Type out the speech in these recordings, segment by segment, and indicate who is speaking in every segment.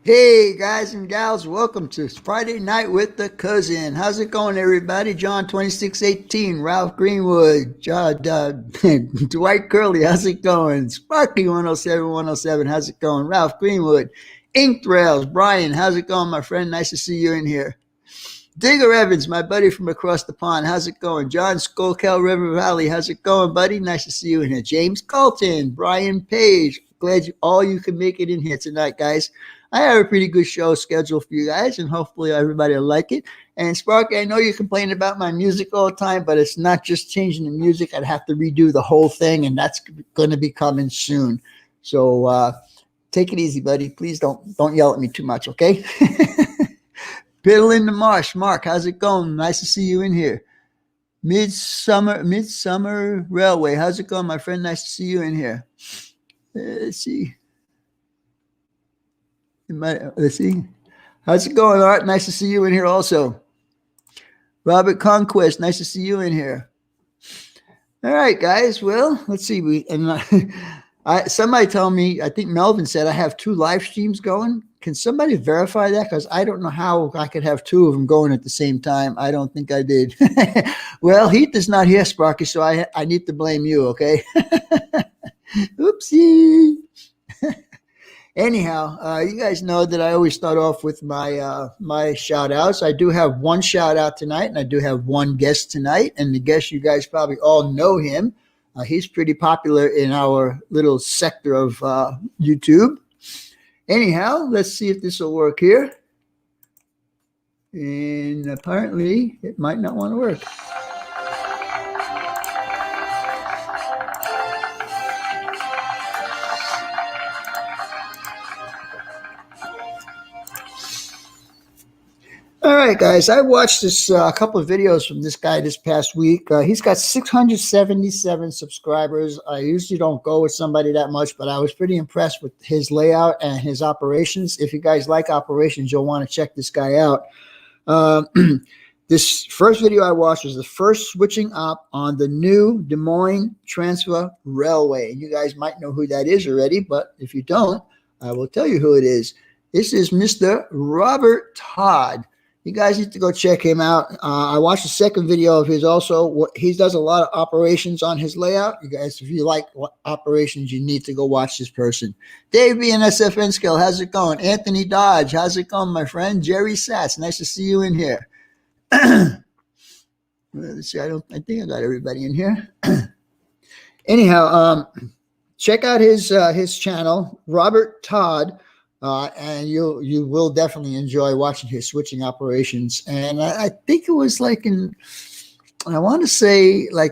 Speaker 1: Hey guys and gals, welcome to Friday Night with the Cousin. How's it going, everybody? John 2618, Ralph Greenwood, Dwight Curley, how's it going? Sparky 107, how's it going? Ralph Greenwood, Ink Rails, Brian, how's it going, my friend? Nice to see you in here. Digger Evans, my buddy from across the pond, how's it going? John Skolkel, River Valley, how's it going, buddy? Nice to see you in here. James Colton, Brian Page, glad all you can make it in here tonight, guys. I have a pretty good show scheduled for you guys, and hopefully everybody will like it. And Sparky, I know you complain about my music all the time, but it's not just changing the music. I'd have to redo the whole thing, and that's going to be coming soon. So take it easy, buddy. Please don't yell at me too much, okay? Biddle in the Marsh. Mark, how's it going? Nice to see you in here. Midsummer Railway. How's it going, my friend? Nice to see you in here. Let's see. Let's see. How's it going, Art? Nice to see you in here also. Robert Conquest. Nice to see you in here. All right, guys. Well, let's see. Somebody told me, I think Melvin said I have 2 live streams going. Can somebody verify that? Because I don't know how I could have 2 of them going at the same time. I don't think I did. Well, Heath is not here, Sparky, so I need to blame you, okay? Oopsie. Anyhow, you guys know that I always start off with my shout outs. I do have 1 shout out tonight, and I do have 1 guest tonight. And the guest, you guys probably all know him. He's pretty popular in our little sector of YouTube. Anyhow, let's see if this will work here. And apparently, it might not want to work. All right, guys, I watched this couple of videos from this guy this past week. He's got 677 subscribers. I usually don't go with somebody that much, but I was pretty impressed with his layout and his operations. If you guys like operations, you'll want to check this guy out. This first video I watched was the first switching up on the new Des Moines Transfer Railway. You guys might know who that is already, but if you don't, I will tell you who it is. This is Mr. Robert Todd. You guys need to go check him out. I watched the second video of his also. He does a lot of operations on his layout. You guys, if you like operations, you need to go watch this person. Dave B and SFN Skill, how's it going? Anthony Dodge, how's it going, my friend? Jerry Satz, nice to see you in here. Let's see, I think I got everybody in here. Anyhow, check out his channel, Robert Todd. And you will definitely enjoy watching his switching operations. And I think it was like I want to say like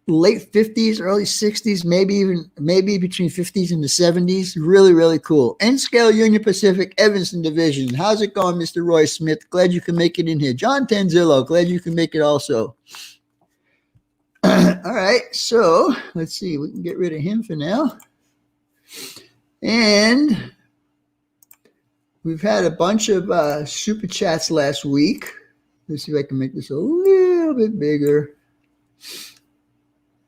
Speaker 1: late 50s, early 60s, maybe between 50s and the 70s. Really, really cool. N-Scale Union Pacific Evanston Division. How's it going, Mr. Roy Smith? Glad you can make it in here. John Tanzillo, glad you can make it also. All right, so let's see. We can get rid of him for now. And we've had a bunch of super chats last week. Let's see if I can make this a little bit bigger.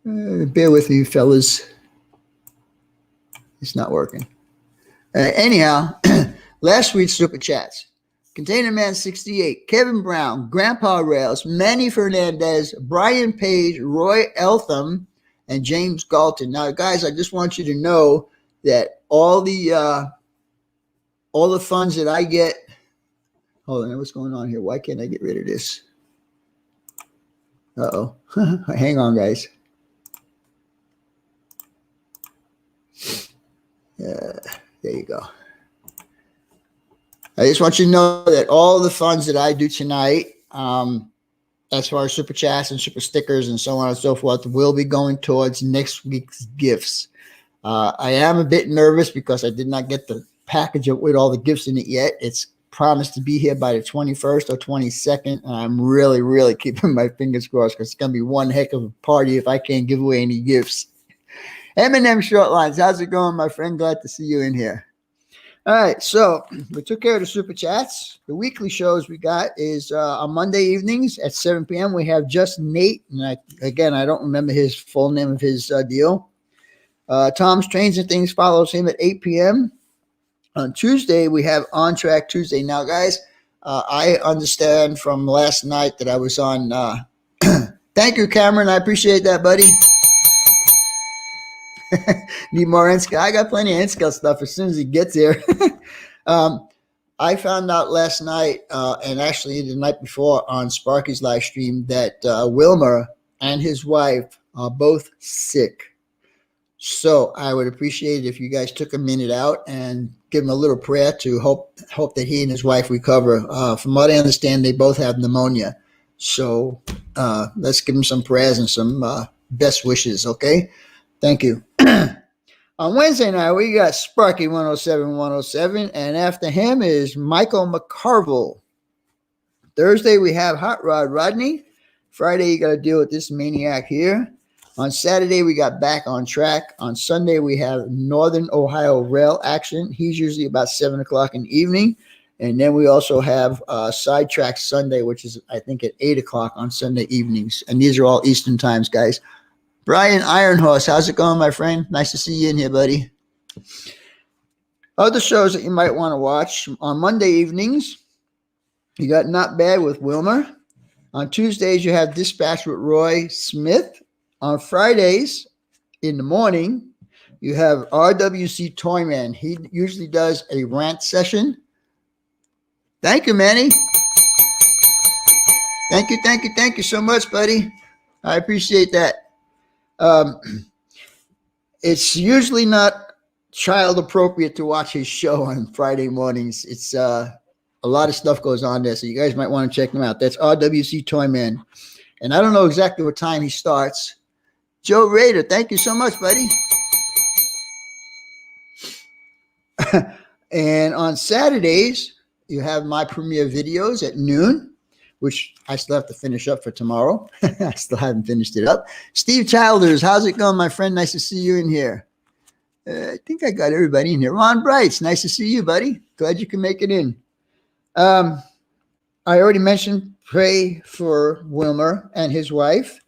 Speaker 1: Bear with me, fellas. It's not working. Anyhow, last week's super chats. Container Man 68, Kevin Brown, Grandpa Rails, Manny Fernandez, Brian Page, Roy Eltham, and James Galton. Now, guys, I just want you to know that all the funds that I get, hold on, what's going on here? Why can't I get rid of this? Uh-oh. Hang on, guys. There you go. I just want you to know that all the funds that I do tonight, as far as super chats and super stickers and so on and so forth, will be going towards next week's gifts. I am a bit nervous because I did not get the package with all the gifts in it yet. It's promised to be here by the 21st or 22nd, and I'm really, really keeping my fingers crossed because it's going to be one heck of a party if I can't give away any gifts. M&M Short Lines, how's it going, my friend? Glad to see you in here. All right, so we took care of the super chats. The weekly shows we got is on Monday evenings at 7 p.m. We have Just Nate, and I don't remember his full name of his deal. Tom's Trains and Things follows him at 8 p.m. On Tuesday, we have On Track Tuesday. Now, guys, I understand from last night that I was on. Thank you, Cameron. I appreciate that, buddy. Need more N-Scale. I got plenty of N-Scale stuff as soon as he gets here. I found out last night, and actually the night before on Sparky's live stream, that Wilmer and his wife are both sick. So I would appreciate it if you guys took a minute out and give him a little prayer to hope that he and his wife recover. From what I understand, they both have pneumonia. So let's give him some prayers and some best wishes, okay? Thank you. On Wednesday night, we got Sparky 107, and after him is Michael McCarville. Thursday, we have Hot Rod Rodney. Friday, you got to deal with this maniac here. On Saturday, we got Back on Track. On Sunday, we have Northern Ohio Rail Action. He's usually about 7 o'clock in the evening. And then we also have Sidetrack Sunday, which is, I think, at 8 o'clock on Sunday evenings. And these are all Eastern times, guys. Brian Ironhorse, how's it going, my friend? Nice to see you in here, buddy. Other shows that you might want to watch. On Monday evenings, you got Not Bad with Wilmer. On Tuesdays, you have Dispatch with Roy Smith. On Fridays in the morning, you have RWC Toyman. He usually does a rant session. Thank you, Manny. Thank you so much, buddy. I appreciate that. It's usually not child appropriate to watch his show on Friday mornings. It's a lot of stuff goes on there, so you guys might want to check him out. That's RWC Toyman. And I don't know exactly what time he starts. Joe Rader, thank you so much, buddy. And on Saturdays, you have my premiere videos at noon, which I still have to finish up for tomorrow. I still haven't finished it up. Steve Childers, how's it going, my friend? Nice to see you in here. I think I got everybody in here. Ron Brights, nice to see you, buddy. Glad you can make it in. I already mentioned pray for Wilmer and his wife.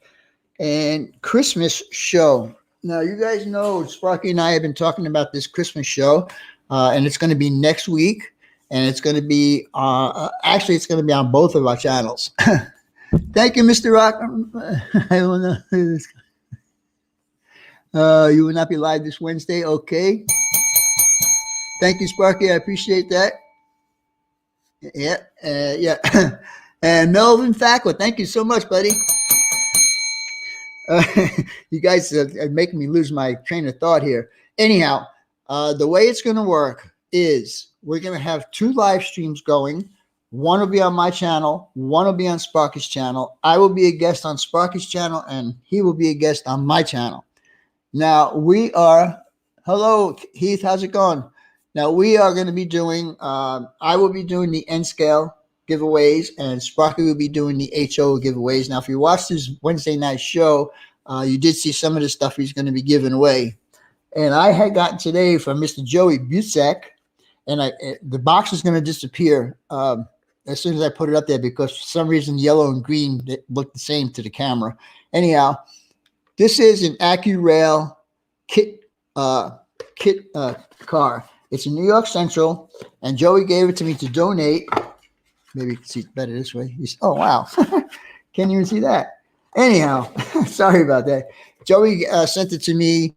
Speaker 1: And Christmas show. Now, you guys know Sparky and I have been talking about this Christmas show, and it's going to be next week, and it's going to be actually it's going to be on both of our channels. Thank you, Mr. Rock. I don't know. You will not be live this Wednesday. Okay. Thank you, Sparky. I appreciate that. Yeah, yeah. And Melvin Fackler, thank you so much, buddy. You guys are making me lose my train of thought here. Anyhow, the way it's going to work is we're going to have 2 live streams going. One will be on my channel. One will be on Sparky's channel. I will be a guest on Sparky's channel, and he will be a guest on my channel. Now, we are – hello, Heath. How's it going? Now, we are going to be doing I will be doing the N-Scale giveaways, and Sparky will be doing the HO giveaways. Now, if you watched this Wednesday night show, you did see some of the stuff he's going to be giving away. And I had gotten today from Mr. Joey Busak, and the box is going to disappear as soon as I put it up there because for some reason yellow and green look the same to the camera. Anyhow, this is an AccuRail kit car. It's in New York Central, and Joey gave it to me to donate. Maybe you can see it better this way. Oh, wow. Can't even see that. Anyhow, sorry about that. Joey sent it to me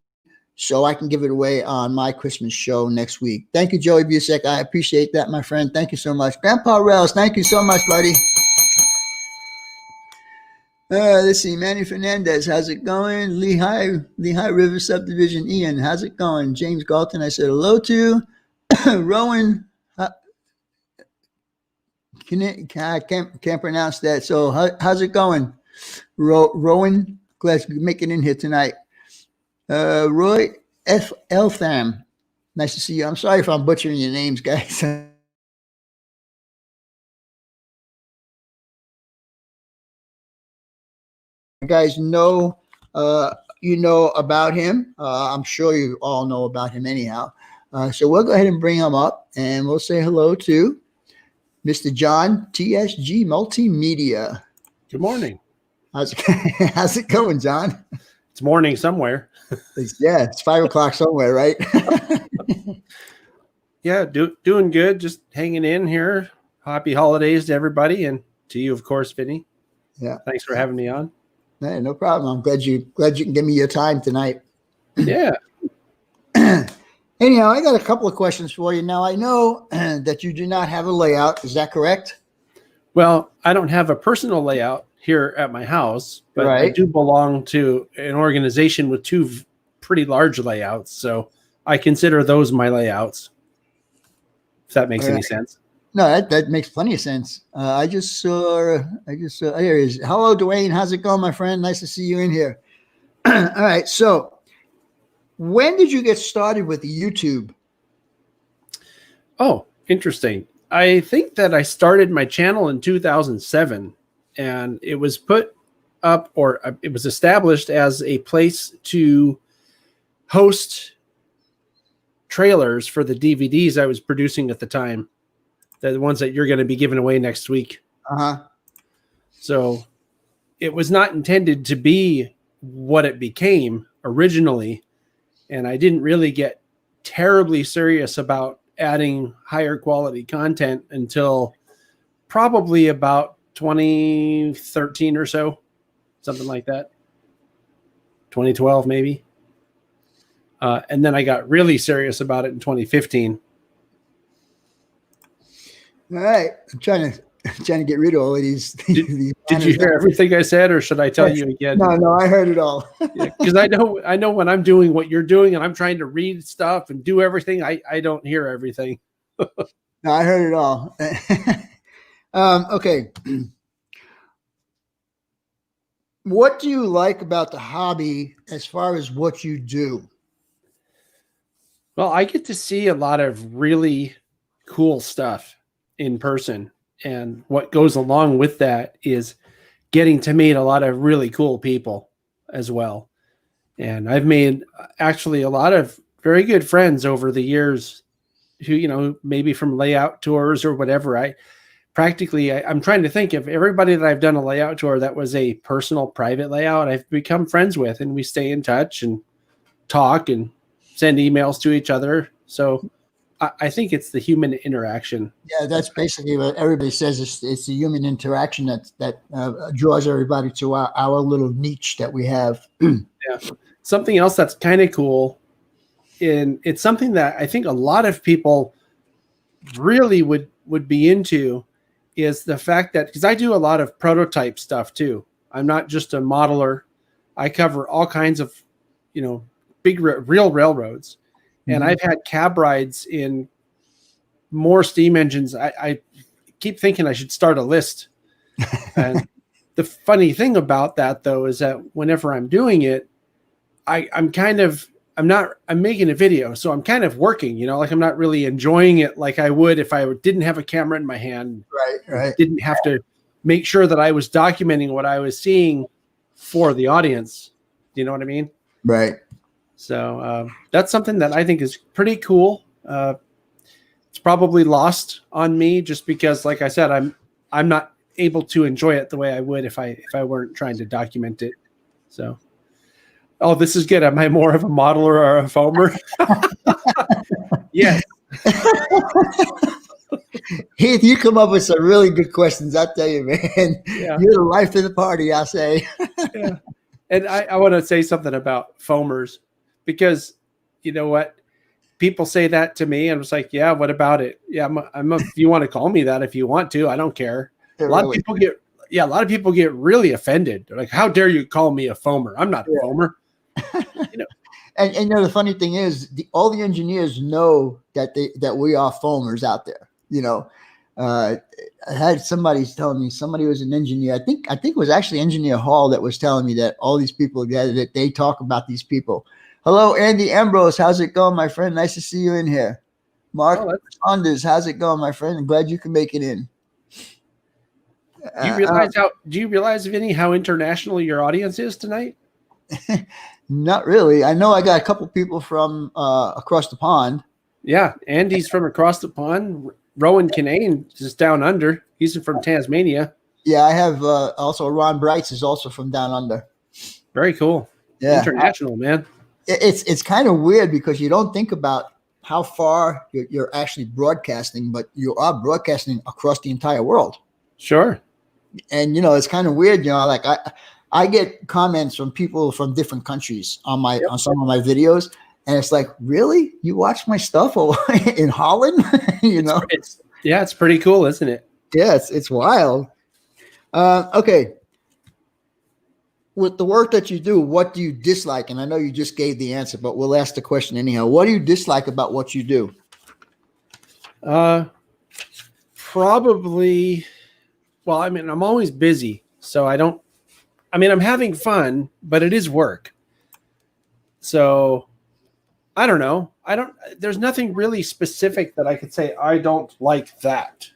Speaker 1: so I can give it away on my Christmas show next week. Thank you, Joey Busek. I appreciate that, my friend. Thank you so much. Grandpa Rails, thank you so much, buddy. Let's see. Manny Fernandez, how's it going? Lehigh River Subdivision. Ian, how's it going? James Galton, I said hello to. Rowan. I can't pronounce that. So how's it going, Rowan? Glad you make it in here tonight. Roy F. Eltham, nice to see you. I'm sorry if I'm butchering your names, guys. You guys know, you know about him. I'm sure you all know about him anyhow. So we'll go ahead and bring him up, and we'll say hello to Mr. John TSG Multimedia.
Speaker 2: Good morning.
Speaker 1: How's it going, John?
Speaker 2: It's morning somewhere.
Speaker 1: Yeah, it's 5 o'clock somewhere, right?
Speaker 2: Yeah, doing good. Just hanging in here. Happy holidays to everybody, and to you, of course, Vinny.
Speaker 1: Yeah.
Speaker 2: Thanks for having me on.
Speaker 1: Hey, no problem. I'm glad you can give me your time tonight.
Speaker 2: Yeah.
Speaker 1: Anyhow, I got a couple of questions for you. Now, I know that you do not have a layout. Is that correct?
Speaker 2: Well, I don't have a personal layout here at my house, but I
Speaker 1: Right.
Speaker 2: do belong to an organization with two pretty large layouts, so I consider those my layouts. If that makes any sense.
Speaker 1: No, that makes plenty of sense. I just saw. Here he is. Hello, Dwayne. How's it going, my friend? Nice to see you in here. All right. So, when did you get started with YouTube?
Speaker 2: Oh, interesting. I think that I started my channel in 2007, and it was put up, or it was established as a place to host trailers for the DVDs I was producing at the time, the ones that you're going to be giving away next week. So it was not intended to be what it became originally, and I didn't really get terribly serious about adding higher quality content until probably about 2013 or so, something like that. 2012 maybe. And then I got really serious about it in 2015.
Speaker 1: All right. I'm trying to get rid of all of these.
Speaker 2: Did you hear everything I said, or should I tell you again?
Speaker 1: No, I heard it all.
Speaker 2: Because I know when I'm doing what you're doing and I'm trying to read stuff and do everything, I don't hear everything.
Speaker 1: No, I heard it all. Okay. What do you like about the hobby as far as what you do?
Speaker 2: Well, I get to see a lot of really cool stuff in person. And what goes along with that is getting to meet a lot of really cool people as well. And I've made actually a lot of very good friends over the years who, maybe from layout tours or whatever. I'm trying to think of everybody that I've done a layout tour that was a personal private layout I've become friends with, and we stay in touch and talk and send emails to each other. So I think it's the human interaction.
Speaker 1: Yeah, that's basically what everybody says. It's the human interaction that draws everybody to our little niche that we have.
Speaker 2: Yeah. Something else that's kind of cool, and it's something that I think a lot of people really would be into, is the fact that, because I do a lot of prototype stuff too. I'm not just a modeler. I cover all kinds of, big real railroads. And I've had cab rides in more steam engines. I keep thinking I should start a list. And the funny thing about that, though, is that whenever I'm doing it, I'm making a video. So I'm kind of working, like I'm not really enjoying it like I would if I didn't have a camera in my hand.
Speaker 1: Right.
Speaker 2: Didn't have to make sure that I was documenting what I was seeing for the audience. Do you know what I mean?
Speaker 1: Right.
Speaker 2: So that's something that I think is pretty cool. It's probably lost on me just because, like I said, I'm not able to enjoy it the way I would if I weren't trying to document it. So, this is good. Am I more of a modeler or a foamer? Yes.
Speaker 1: Heath, you come up with some really good questions. I tell you, man. Yeah. You're the life of the party, I say.
Speaker 2: Yeah. And I want to say something about foamers. Because you know what, people say that to me, and it's like, yeah, what about it? Yeah, if you want to call me that, if you want to, I don't care. A lot of people get really offended. They're like, how dare you call me a foamer? I'm not a foamer.
Speaker 1: And the funny thing is, all the engineers know that we are foamers out there. I had somebody telling me, somebody was an engineer. I think it was actually Engineer Hall that was telling me that all these people that they talk about these people. Hello, Andy Ambrose. How's it going, my friend? Nice to see you in here. Mark Saunders. How's it going, my friend? I'm glad you can make it in.
Speaker 2: Do you realize, Vinny, how international your audience is tonight?
Speaker 1: Not really. I know I got a couple people from across the pond.
Speaker 2: Yeah, Andy's from across the pond. Rowan Kinane is down under. He's from Tasmania.
Speaker 1: Yeah, I have also Ron Brights is also from down under.
Speaker 2: Very cool. Yeah, international, man.
Speaker 1: It's kind of weird because you don't think about how far you're actually broadcasting, but you are broadcasting across the entire world.
Speaker 2: Sure.
Speaker 1: And it's kind of weird, like I get comments from people from different countries on on some of my videos, and it's like, really, you watch my stuff in Holland?
Speaker 2: It's pretty cool, isn't it?
Speaker 1: Yeah, it's wild. Okay, with the work that you do, what do you dislike? And I know you just gave the answer, but we'll ask the question anyhow. What do you dislike about what you do?
Speaker 2: Probably, well, I mean, I'm always busy, so I'm having fun, but it is work. So I don't know. There's nothing really specific that I could say I don't like that,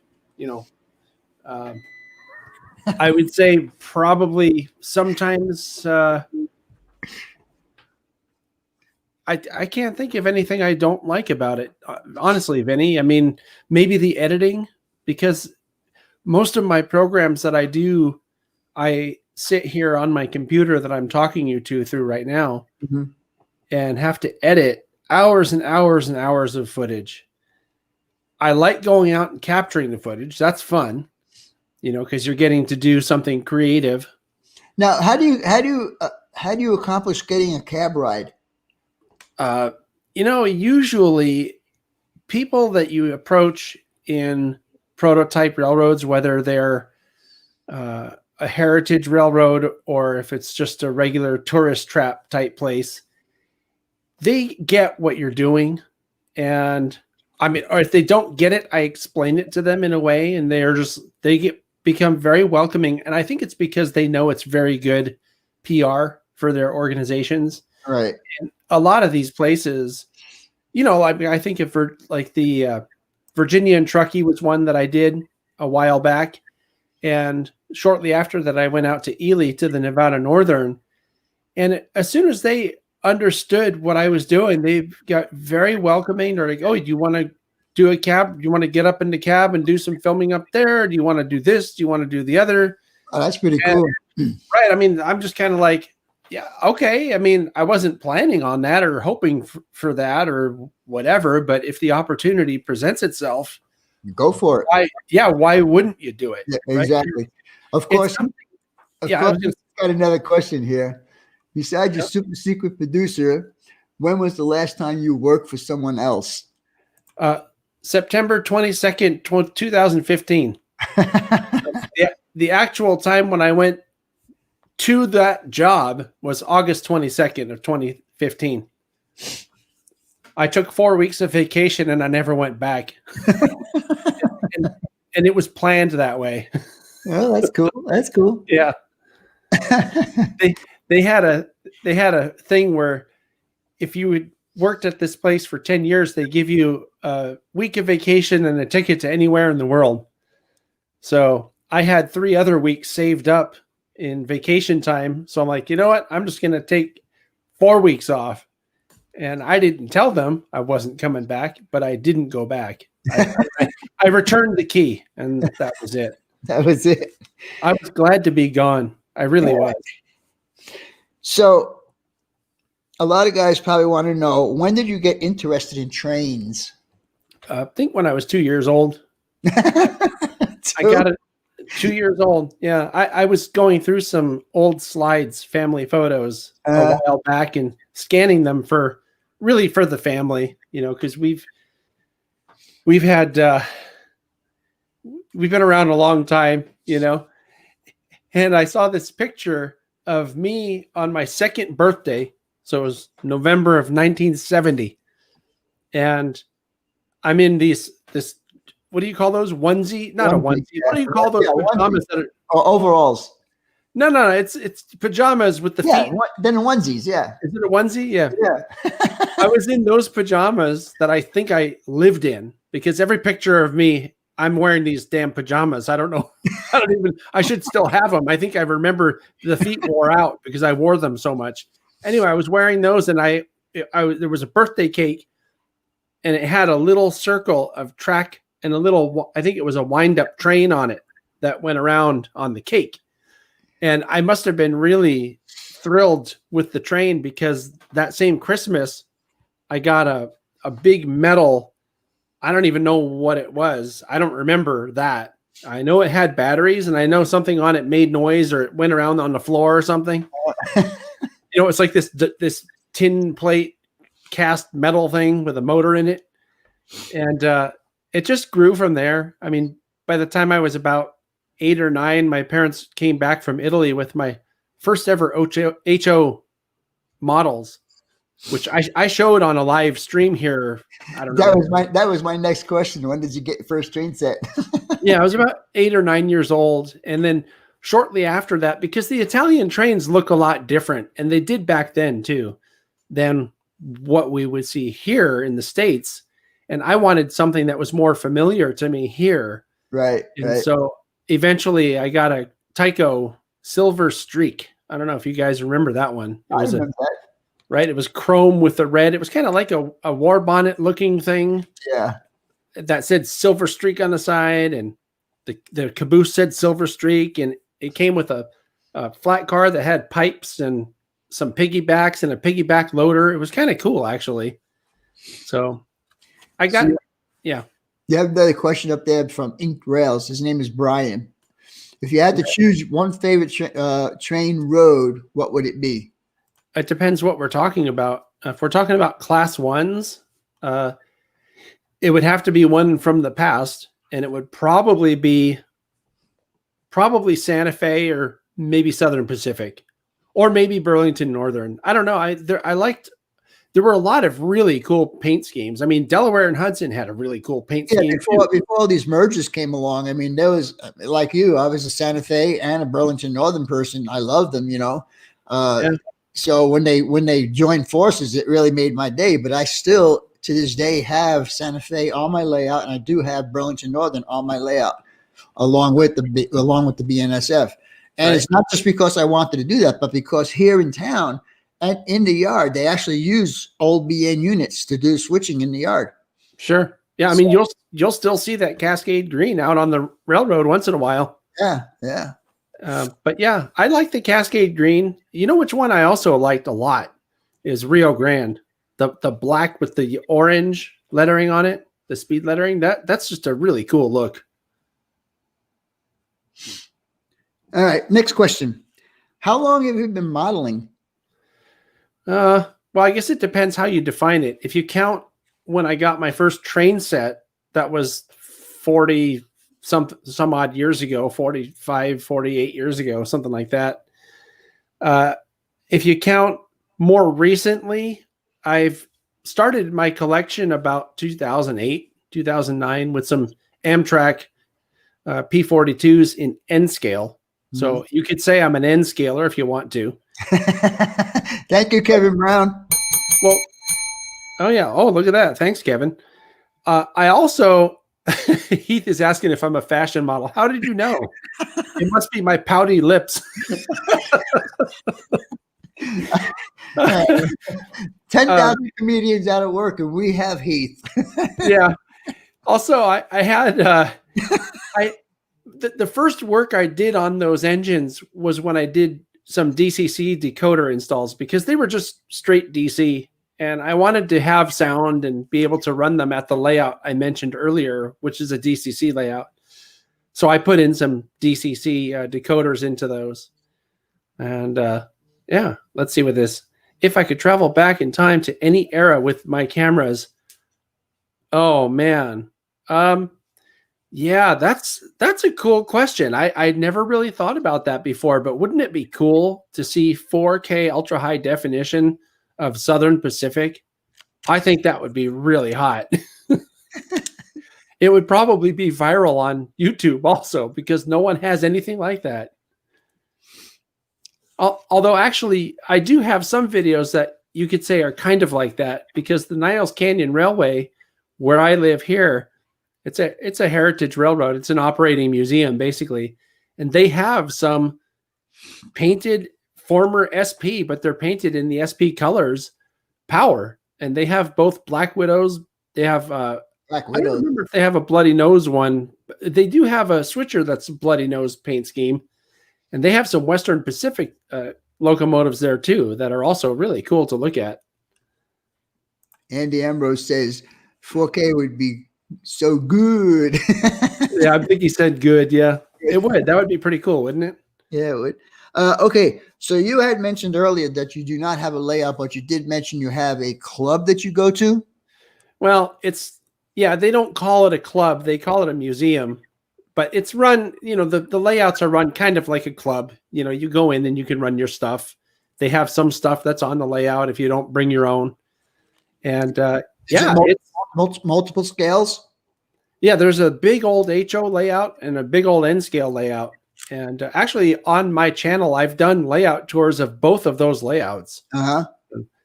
Speaker 2: I would say probably sometimes I can't think of anything I don't like about it. Honestly, Vinny, I mean, maybe the editing, because most of my programs that I do, I sit here on my computer that I'm talking you to through right now and have to edit hours and hours and hours of footage. I like going out and capturing the footage. That's fun, because you're getting to do something creative.
Speaker 1: Now, how do you accomplish getting a cab ride?
Speaker 2: Usually people that you approach in prototype railroads, whether they're a heritage railroad or if it's just a regular tourist trap type place, they get what you're doing. And I mean, or if they don't get it, I explain it to them in a way, and become very welcoming. And I think it's because they know it's very good PR for their organizations.
Speaker 1: Right.
Speaker 2: And a lot of these places, I think if the Virginia and Truckee was one that I did a while back. And shortly after that, I went out to Ely to the Nevada Northern. And as soon as they understood what I was doing, they got very welcoming. They're like, oh, do you want to do a cab? Do you want to get up in the cab and do some filming up there? Do you want to do this? Do you want to do the other?
Speaker 1: Oh, that's pretty cool.
Speaker 2: Right. I mean, I'm just kind of like, yeah, okay. I mean, I wasn't planning on that or hoping for that or whatever, but if the opportunity presents itself,
Speaker 1: go for it.
Speaker 2: Why wouldn't you do it?
Speaker 1: Yeah, exactly. Right? Of course. I've got another question here. Besides your super secret producer, when was the last time you worked for someone else?
Speaker 2: September 22nd, 2015. The actual time when I went to that job was August 22nd of 2015. I took 4 weeks of vacation and I never went back. and it was planned that way.
Speaker 1: Oh, that's cool. That's cool.
Speaker 2: Yeah. They had a thing where if you had worked at this place for 10 years, they give you a week of vacation and a ticket to anywhere in the world. So I had 3 other weeks saved up in vacation time. So I'm like, you know what? I'm just going to take 4 weeks off. And I didn't tell them I wasn't coming back, but I didn't go back. I returned the key, and that was it.
Speaker 1: That was it.
Speaker 2: I was glad to be gone. I really was.
Speaker 1: So a lot of guys probably want to know, when did you get interested in trains?
Speaker 2: I think when I was 2 years old. I got it 2 years old. Yeah. I was going through some old slides, family photos a while back and scanning them for the family, because we've had, we've been around a long time, and I saw this picture of me on my second birthday. So it was November of 1970. And I'm in this, what do you call those? Onesie? Not a onesie. Yeah. What do you call those pajamas that are
Speaker 1: overalls?
Speaker 2: No, it's pajamas with the feet.
Speaker 1: Then onesies, yeah.
Speaker 2: Is it a onesie? Yeah.
Speaker 1: Yeah.
Speaker 2: I was in those pajamas that I think I lived in, because every picture of me, I'm wearing these damn pajamas. I don't know. I should still have them. I think I remember the feet wore out because I wore them so much. Anyway, I was wearing those, and there was a birthday cake, and it had a little circle of track and I think it was a wind-up train on it that went around on the cake. And I must have been really thrilled with the train, because that same Christmas, I got a big metal. I don't even know what it was. I don't remember that. I know it had batteries, and I know something on it made noise or it went around on the floor or something. It's like this tin plate cast metal thing with a motor in it. And it just grew from there. I mean, by the time I was about 8 or 9, my parents came back from Italy with my first ever HO models, which I showed on a live stream here. I don't know.
Speaker 1: That was my next question. When did you get your first train set?
Speaker 2: Yeah, I was about 8 or 9 years old. And then shortly after that, because the Italian trains look a lot different, and they did back then too, than what we would see here in the States. And I wanted something that was more familiar to me here.
Speaker 1: Right.
Speaker 2: And so eventually I got a Tyco Silver Streak. I don't know if you guys remember that one.
Speaker 1: I remember that.
Speaker 2: Right. It was chrome with the red. It was kind of like a war bonnet looking thing.
Speaker 1: Yeah.
Speaker 2: That said Silver Streak on the side, and the caboose said Silver Streak, and it came with a flat car that had pipes and some piggybacks and a piggyback loader. It was kind of cool, actually. So I got, yeah.
Speaker 1: You have another question up there from Inked Rails. His name is Brian. If you had to choose one favorite train road, what would it be?
Speaker 2: It depends what we're talking about. If we're talking about class ones, it would have to be one from the past, and it would probably be Santa Fe or maybe Southern Pacific, or maybe Burlington Northern. I don't know. There were a lot of really cool paint schemes. I mean, Delaware and Hudson had a really cool paint scheme.
Speaker 1: Before all these mergers came along, I mean, there was, like you, I was a Santa Fe and a Burlington Northern person. I loved them, So when they joined forces, it really made my day. But I still, to this day, have Santa Fe on my layout, and I do have Burlington Northern on my layout, along with the BNSF. And It's not just because I wanted to do that, but because here in town and in the yard, they actually use old BN units to do switching in the yard.
Speaker 2: Sure. Yeah. I mean, you'll still see that Cascade green out on the railroad once in a while.
Speaker 1: Yeah. Yeah.
Speaker 2: But yeah, I like the Cascade green. You know which one I also liked a lot is Rio Grande. The black with the orange lettering on it, the speed lettering. That's just a really cool look.
Speaker 1: All right. Next question. How long have you been modeling?
Speaker 2: Well, I guess it depends how you define it. If you count when I got my first train set, that was 40 some odd years ago, 45, 48 years ago, something like that. If you count more recently, I've started my collection about 2008, 2009 with some Amtrak P42s in N scale. So you could say I'm an N scaler if you want to.
Speaker 1: Thank you, Kevin Brown.
Speaker 2: Well, oh yeah. Oh, look at that. Thanks, Kevin. I also, Heath is asking if I'm a fashion model. How did you know? It must be my pouty lips.
Speaker 1: 10,000 comedians out of work, and we have Heath.
Speaker 2: Yeah. Also, I had the first work I did on those engines was when I did some DCC decoder installs, because they were just straight DC, and I wanted to have sound and be able to run them at the layout I mentioned earlier, which is a DCC layout. So I put in some DCC decoders into those. And yeah, let's see with this. If I could travel back in time to any era with my cameras. Oh man. Yeah, that's a cool question. I'd never really thought about that before, but wouldn't it be cool to see 4K ultra high definition of Southern Pacific? I think that would be really hot. It would probably be viral on YouTube also, because no one has anything like that. Although actually, I do have some videos that you could say are kind of like that, because the Niles Canyon Railway, where I live here, it's a heritage railroad. It's an operating museum, basically. And they have some painted former SP, but they're painted in the SP colors, power. And they have both Black Widows. They have
Speaker 1: Black
Speaker 2: I
Speaker 1: Widow.
Speaker 2: don't remember if they have a Bloody Nose one. They do have a switcher that's Bloody Nose paint scheme. And they have some Western Pacific locomotives there too that are also really cool to look at.
Speaker 1: Andy Ambrose says 4K would be so good.
Speaker 2: Yeah, I think he said good. Yeah, it would. That would be pretty cool, wouldn't it?
Speaker 1: Yeah, it would. Okay, so you had mentioned earlier that you do not have a layout, but you did mention you have a club that you go to.
Speaker 2: Well, yeah, they don't call it a club. They call it a museum, but it's run, the layouts are run kind of like a club. You go in and you can run your stuff. They have some stuff that's on the layout if you don't bring your own. And yeah, it's
Speaker 1: multiple scales.
Speaker 2: Yeah, there's a big old HO layout and a big old N scale layout. And actually on my channel, I've done layout tours of both of those layouts.
Speaker 1: Uh-huh.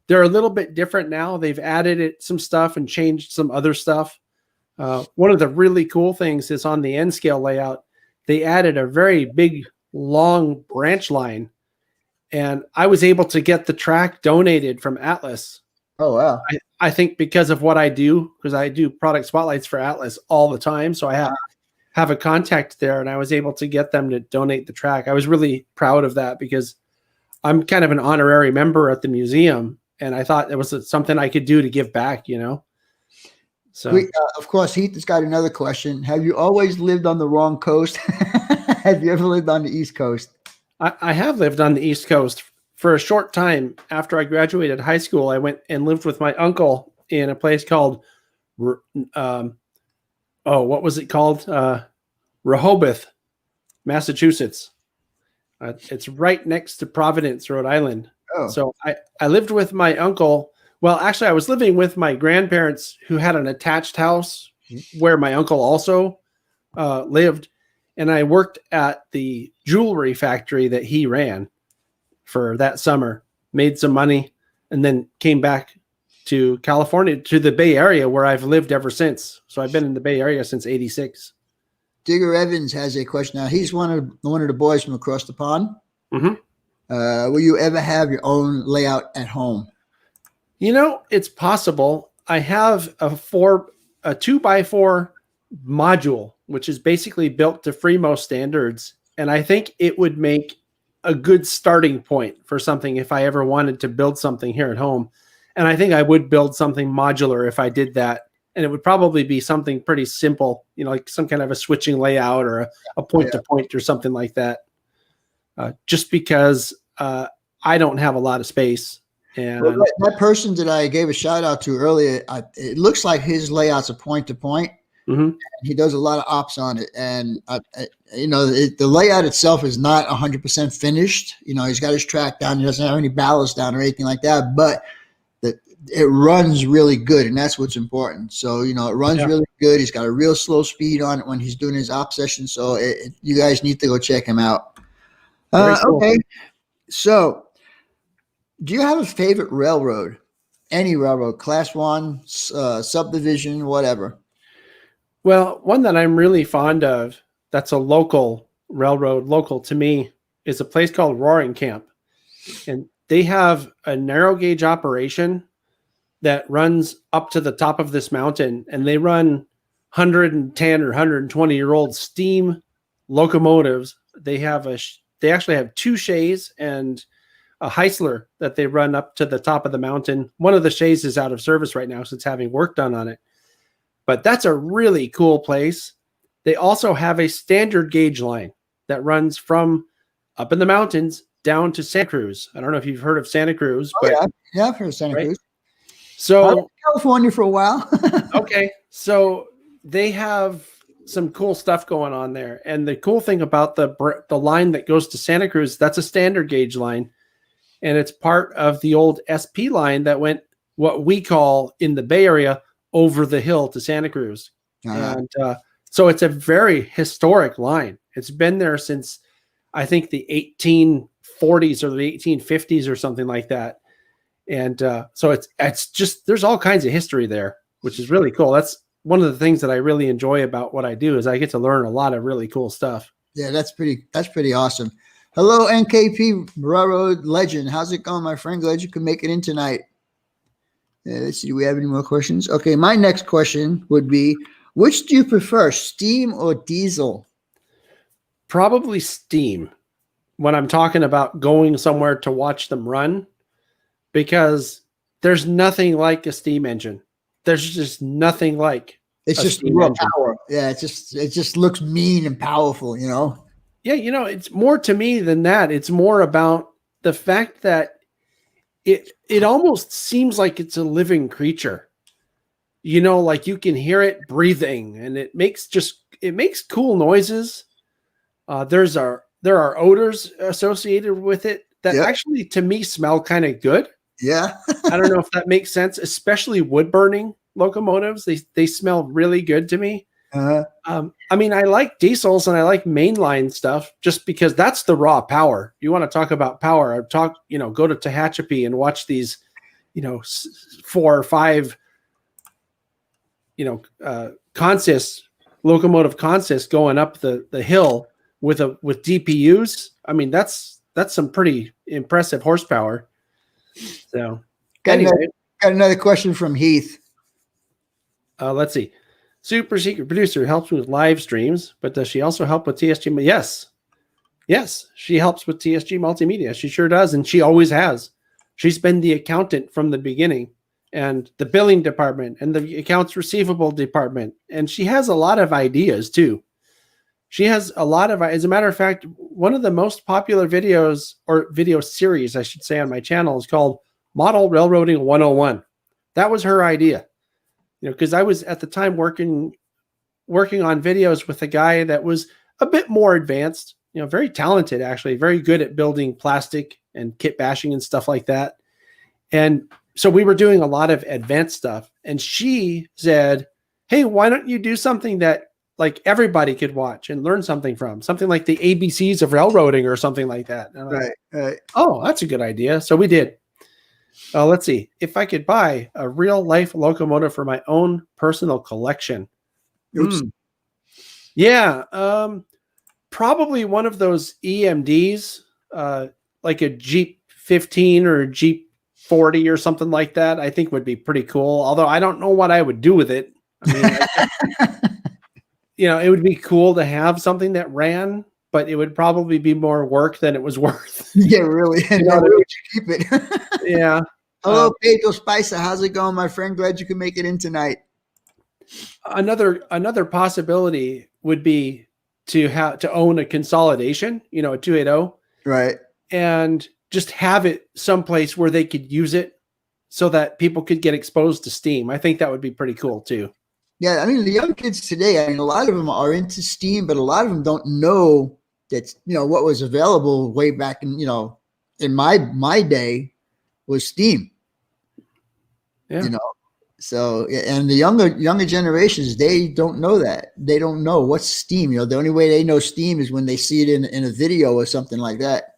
Speaker 2: They're a little bit different now. They've added some stuff and changed some other stuff. One of the really cool things is on the N scale layout, they added a very big, long branch line. And I was able to get the track donated from Atlas.
Speaker 1: Oh, wow.
Speaker 2: I think because of what I do, because I do product spotlights for Atlas all the time. So I have a contact there, and I was able to get them to donate the track. I was really proud of that because I'm kind of an honorary member at the museum, and I thought it was something I could do to give back, So,
Speaker 1: of course, Heath has got another question. Have you always lived on the wrong coast? Have you ever lived on the East Coast?
Speaker 2: I have lived on the East Coast for a short time. After I graduated high school, I went and lived with my uncle in a place called, what was it called? Rehoboth, Massachusetts. It's right next to Providence, Rhode Island.
Speaker 1: Oh.
Speaker 2: So I lived with my uncle. Well, actually, I was living with my grandparents who had an attached house where my uncle also lived. And I worked at the jewelry factory that he ran for that summer, made some money, and then came back to California, to the Bay Area, where I've lived ever since. So I've been in the Bay Area since '86.
Speaker 1: Digger Evans has a question. Now, he's one of the boys from across the pond.
Speaker 2: Mm-hmm.
Speaker 1: Will you ever have your own layout at home?
Speaker 2: It's possible. I have a 2x4 module, which is basically built to Fremo standards. And I think it would make a good starting point for something if I ever wanted to build something here at home. And I think I would build something modular if I did that. And it would probably be something pretty simple, like some kind of a switching layout or a point-to-point or something like that. Just because I don't have a lot of space. And
Speaker 1: that person that I gave a shout out to earlier, it looks like his layout's a point-to-point.
Speaker 2: Mm-hmm.
Speaker 1: He does a lot of ops on it, and the layout itself is not 100% finished. He's got his track down; he doesn't have any ballast down or anything like that. But it runs really good, and that's what's important. So it runs really good. He's got a real slow speed on it when he's doing his op session. So you guys need to go check him out. Cool. Okay, so do you have a favorite railroad? Any railroad, Class 1, subdivision, whatever.
Speaker 2: Well, one that I'm really fond of, that's a local railroad, local to me, is a place called Roaring Camp. And they have a narrow gauge operation that runs up to the top of this mountain. And they run 110 or 120-year-old steam locomotives. They actually have 2 shays and a Heisler that they run up to the top of the mountain. One of the shays is out of service right now, so it's having work done on it. But that's a really cool place. They also have a standard gauge line that runs from up in the mountains down to Santa Cruz. I don't know if you've heard of Santa Cruz. But,
Speaker 1: yeah, I've heard of Santa Cruz.
Speaker 2: So
Speaker 1: I was in California for a while.
Speaker 2: Okay, so they have some cool stuff going on there. And the cool thing about the line that goes to Santa Cruz, that's a standard gauge line. And it's part of the old SP line that went, what we call in the Bay Area, over the hill to Santa Cruz. And so it's a very historic line. It's been there since, I think, the 1840s or the 1850s or something like that. And so it's just, there's all kinds of history there, which is really cool. That's one of the things that I really enjoy about what I do, is I get to learn a lot of really cool stuff.
Speaker 1: Yeah, that's pretty awesome. Hello, NKP Railroad Legend. How's it going, my friend? Glad you could make it in tonight. Let's see, do we have any more questions? Okay, my next question would be, which do you prefer, steam or diesel?
Speaker 2: Probably steam when I'm talking about going somewhere to watch them run, because there's nothing like a steam engine. There's just nothing like
Speaker 1: It's
Speaker 2: a
Speaker 1: just
Speaker 2: steam
Speaker 1: raw
Speaker 2: engine.
Speaker 1: power. Yeah, it just looks mean and powerful, you know.
Speaker 2: Yeah, it's more to me than that. It's more about the fact that it almost seems like it's a living creature. Like you can hear it breathing, and it makes cool noises. There are odors associated with it that actually to me smell kind of good.
Speaker 1: Yeah.
Speaker 2: I don't know if that makes sense, especially wood burning locomotives. They smell really good to me. I mean, I like diesels and I like mainline stuff just because that's the raw power. You want to talk about power? Go to Tehachapi and watch these, 4 or 5, locomotive consists going up the hill with DPUs. I mean, that's some pretty impressive horsepower. So
Speaker 1: got another question from Heath.
Speaker 2: Let's see. Super secret producer helps with live streams, but does she also help with TSG? Yes, she helps with TSG Multimedia. She sure does, and she always has. She's been the accountant from the beginning, and the billing department, and the accounts receivable department, and she has a lot of ideas too. She has a lot of, as a matter of fact, one of the most popular videos, or video series, I should say, on my channel is called Model Railroading 101. That was her idea. Because I was at the time working on videos with a guy that was a bit more advanced, very talented, actually, very good at building plastic and kit bashing and stuff like that. And so we were doing a lot of advanced stuff. And she said, hey, why don't you do something that like everybody could watch and learn something from, something like the ABCs of railroading or something like that. And I'm like,
Speaker 1: Right.
Speaker 2: oh, that's a good idea. So we did. Let's see. If I could buy a real life locomotive for my own personal collection.
Speaker 1: Oops.
Speaker 2: Yeah. Probably one of those EMDs, like a Jeep 15 or a Jeep 40 or something like that, I think would be pretty cool. Although I don't know what I would do with it. I mean, it would be cool to have something that ran, but it would probably be more work than it was worth.
Speaker 1: Yeah, really. And where would you keep it?
Speaker 2: Yeah.
Speaker 1: Hello, Pedro Spicer. How's it going, my friend? Glad you could make it in tonight.
Speaker 2: Another possibility would be to own a consolidation, a 280,
Speaker 1: right,
Speaker 2: and just have it someplace where they could use it, so that people could get exposed to steam. I think that would be pretty cool too.
Speaker 1: Yeah, I mean, the young kids today, a lot of them are into steam, but a lot of them don't know that what was available way back in in my day was steam.
Speaker 2: Yeah.
Speaker 1: So, and the younger generations, they don't know that. They don't know what's steam. The only way they know steam is when they see it in a video or something like that.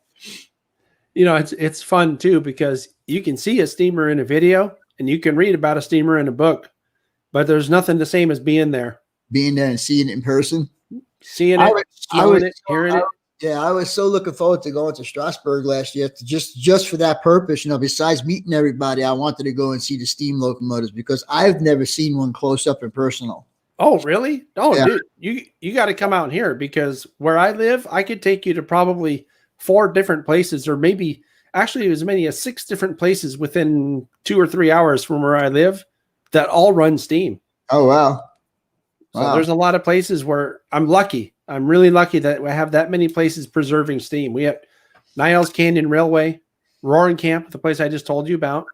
Speaker 2: It's fun too, because you can see a steamer in a video and you can read about a steamer in a book, but there's nothing the same as being there
Speaker 1: and seeing it in person,
Speaker 2: seeing it, smelling it, hearing it.
Speaker 1: Yeah, I was so looking forward to going to Strasbourg last year just for that purpose. Besides meeting everybody, I wanted to go and see the steam locomotives because I've never seen one close up and personal.
Speaker 2: Oh, really? Oh,
Speaker 1: yeah.
Speaker 2: Dude, you got to come out here, because where I live, I could take you to probably 4 different places, or maybe actually as many as 6 different places within 2 or 3 hours from where I live that all run steam.
Speaker 1: Oh, wow.
Speaker 2: So there's a lot of places where I'm lucky. I'm really lucky that we have that many places preserving steam. We have Niles Canyon Railway, Roaring Camp, the place I just told you about.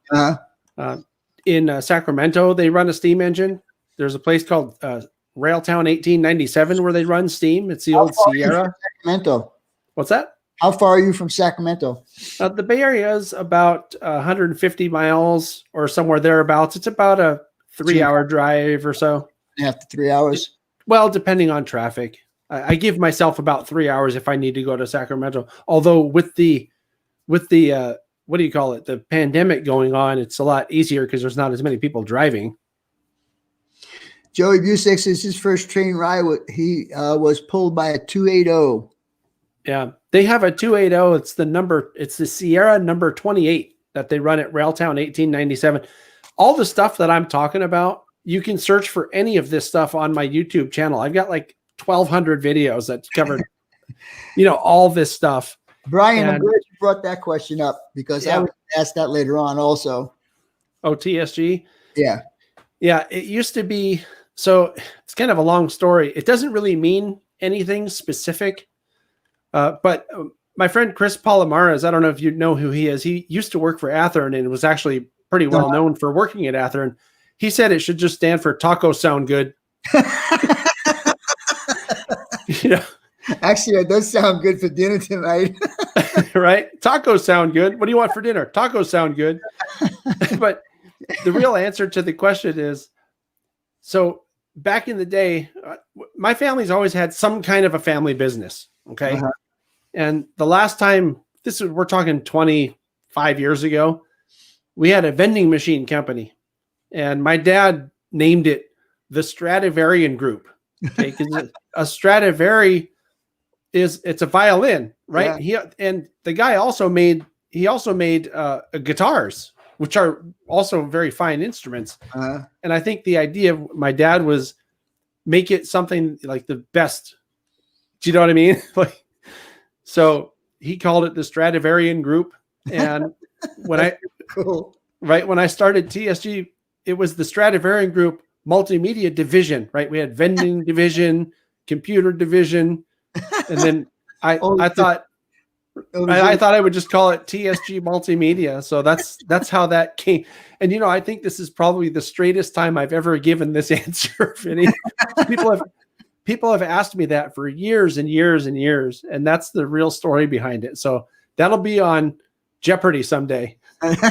Speaker 2: In Sacramento, they run a steam engine. There's a place called Railtown 1897 where they run steam. It's the old Sierra.
Speaker 1: Sacramento.
Speaker 2: What's that?
Speaker 1: How far are you from Sacramento?
Speaker 2: The Bay Area is about 150 miles or somewhere thereabouts. It's about a 3-hour drive or so.
Speaker 1: After 3 hours?
Speaker 2: Well, depending on traffic. I give myself about 3 hours if I need to go to Sacramento. Although with the what do you call it? The pandemic going on, it's a lot easier because there's not as many people driving.
Speaker 1: Joey Busick says his first train ride, he was pulled by a 280.
Speaker 2: Yeah, they have a 280. It's the Sierra number 28 that they run at Railtown 1897. All the stuff that I'm talking about, you can search for any of this stuff on my YouTube channel. I've got like 1,200 videos that covered, all this stuff.
Speaker 1: Brian, I'm glad you brought that question up because I would ask that later on also.
Speaker 2: Oh, TSG.
Speaker 1: Yeah.
Speaker 2: Yeah, it used to be. So it's kind of a long story. It doesn't really mean anything specific. But my friend Chris Palomares, I don't know if you know who he is. He used to work for Athearn and was actually pretty well known for working at Athearn. He said it should just stand for taco sound good. You know,
Speaker 1: actually, that does sound good for dinner tonight.
Speaker 2: Right? Tacos sound good. What do you want for dinner? Tacos sound good. But the real answer to the question is, so back in the day, my family's always had some kind of a family business. Okay. And the last time, we're talking 25 years ago, we had a vending machine company, and my dad named it the Stradivarian Group. Okay. Because a Stradivari it's a violin, right? Yeah. And the guy also made guitars, which are also very fine instruments. And I think the idea of my dad was make it something like the best. Do you know what I mean? Like, so he called it the Stradivarian Group. And when I started TSG, it was the Stradivarian Group Multimedia Division, right? We had vending division, computer division, and then I thought I would just call it TSG Multimedia. So that's how that came. And I think this is probably the straightest time I've ever given this answer. People have asked me that for years and years and years, and that's the real story behind it. So that'll be on Jeopardy someday.
Speaker 1: How's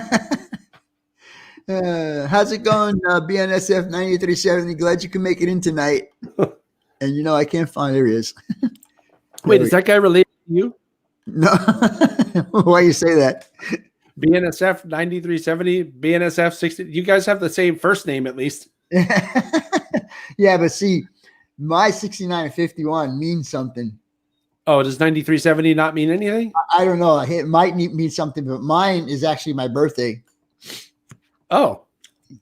Speaker 1: it going, BNSF 9370? Glad you can make it in tonight. And I can't find. There he is.
Speaker 2: Wait, is that guy related to you?
Speaker 1: No. Why you say that?
Speaker 2: BNSF 9370, BNSF 60. You guys have the same first name at least.
Speaker 1: Yeah, but see, my 6951 means something.
Speaker 2: Oh, does 9370 not mean anything?
Speaker 1: I don't know. It might mean something, but mine is actually my birthday.
Speaker 2: Oh.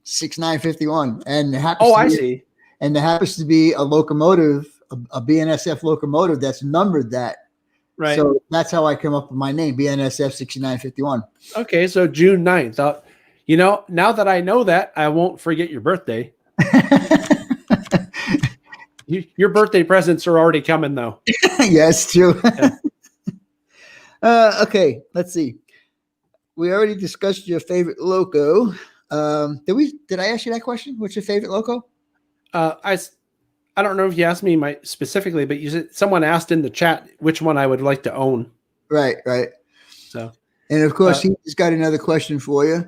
Speaker 1: 6951. And
Speaker 2: I see.
Speaker 1: And there happens to be a locomotive, a BNSF locomotive that's numbered that.
Speaker 2: Right.
Speaker 1: So that's how I come up with my name, BNSF 6951.
Speaker 2: Okay, so June 9th. Now that I know that, I won't forget your birthday. Your birthday presents are already coming, though.
Speaker 1: Yes, true. Yeah. Okay, let's see. We already discussed your favorite loco. Did I ask you that question? What's your favorite loco?
Speaker 2: I don't know if you asked me specifically, but you said someone asked in the chat which one I would like to own.
Speaker 1: Right.
Speaker 2: So,
Speaker 1: and of course, he's got another question for you.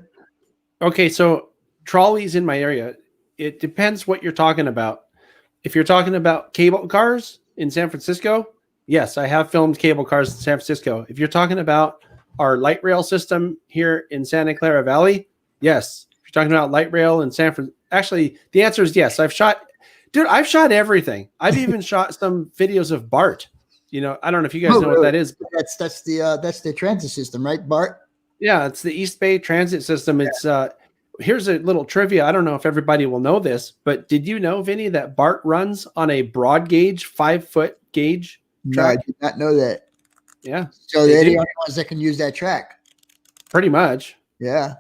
Speaker 2: Okay, so trolleys in my area. It depends what you're talking about. If you're talking about cable cars in San Francisco, yes, I have filmed cable cars in San Francisco. If you're talking about our light rail system here in Santa Clara Valley, yes. If you're talking about light rail in San Francisco, actually, the answer is yes. I've shot everything. I've even shot some videos of BART. I don't know if you guys know what that is.
Speaker 1: That's the transit system, right, BART?
Speaker 2: Yeah, it's the East Bay Transit System. It's here's a little trivia. I don't know if everybody will know this, but did you know, Vinny, that BART runs on a broad gauge, 5-foot gauge track?
Speaker 1: No, I did not know that.
Speaker 2: Yeah.
Speaker 1: So they're the only ones that can use that track.
Speaker 2: Pretty much.
Speaker 1: Yeah.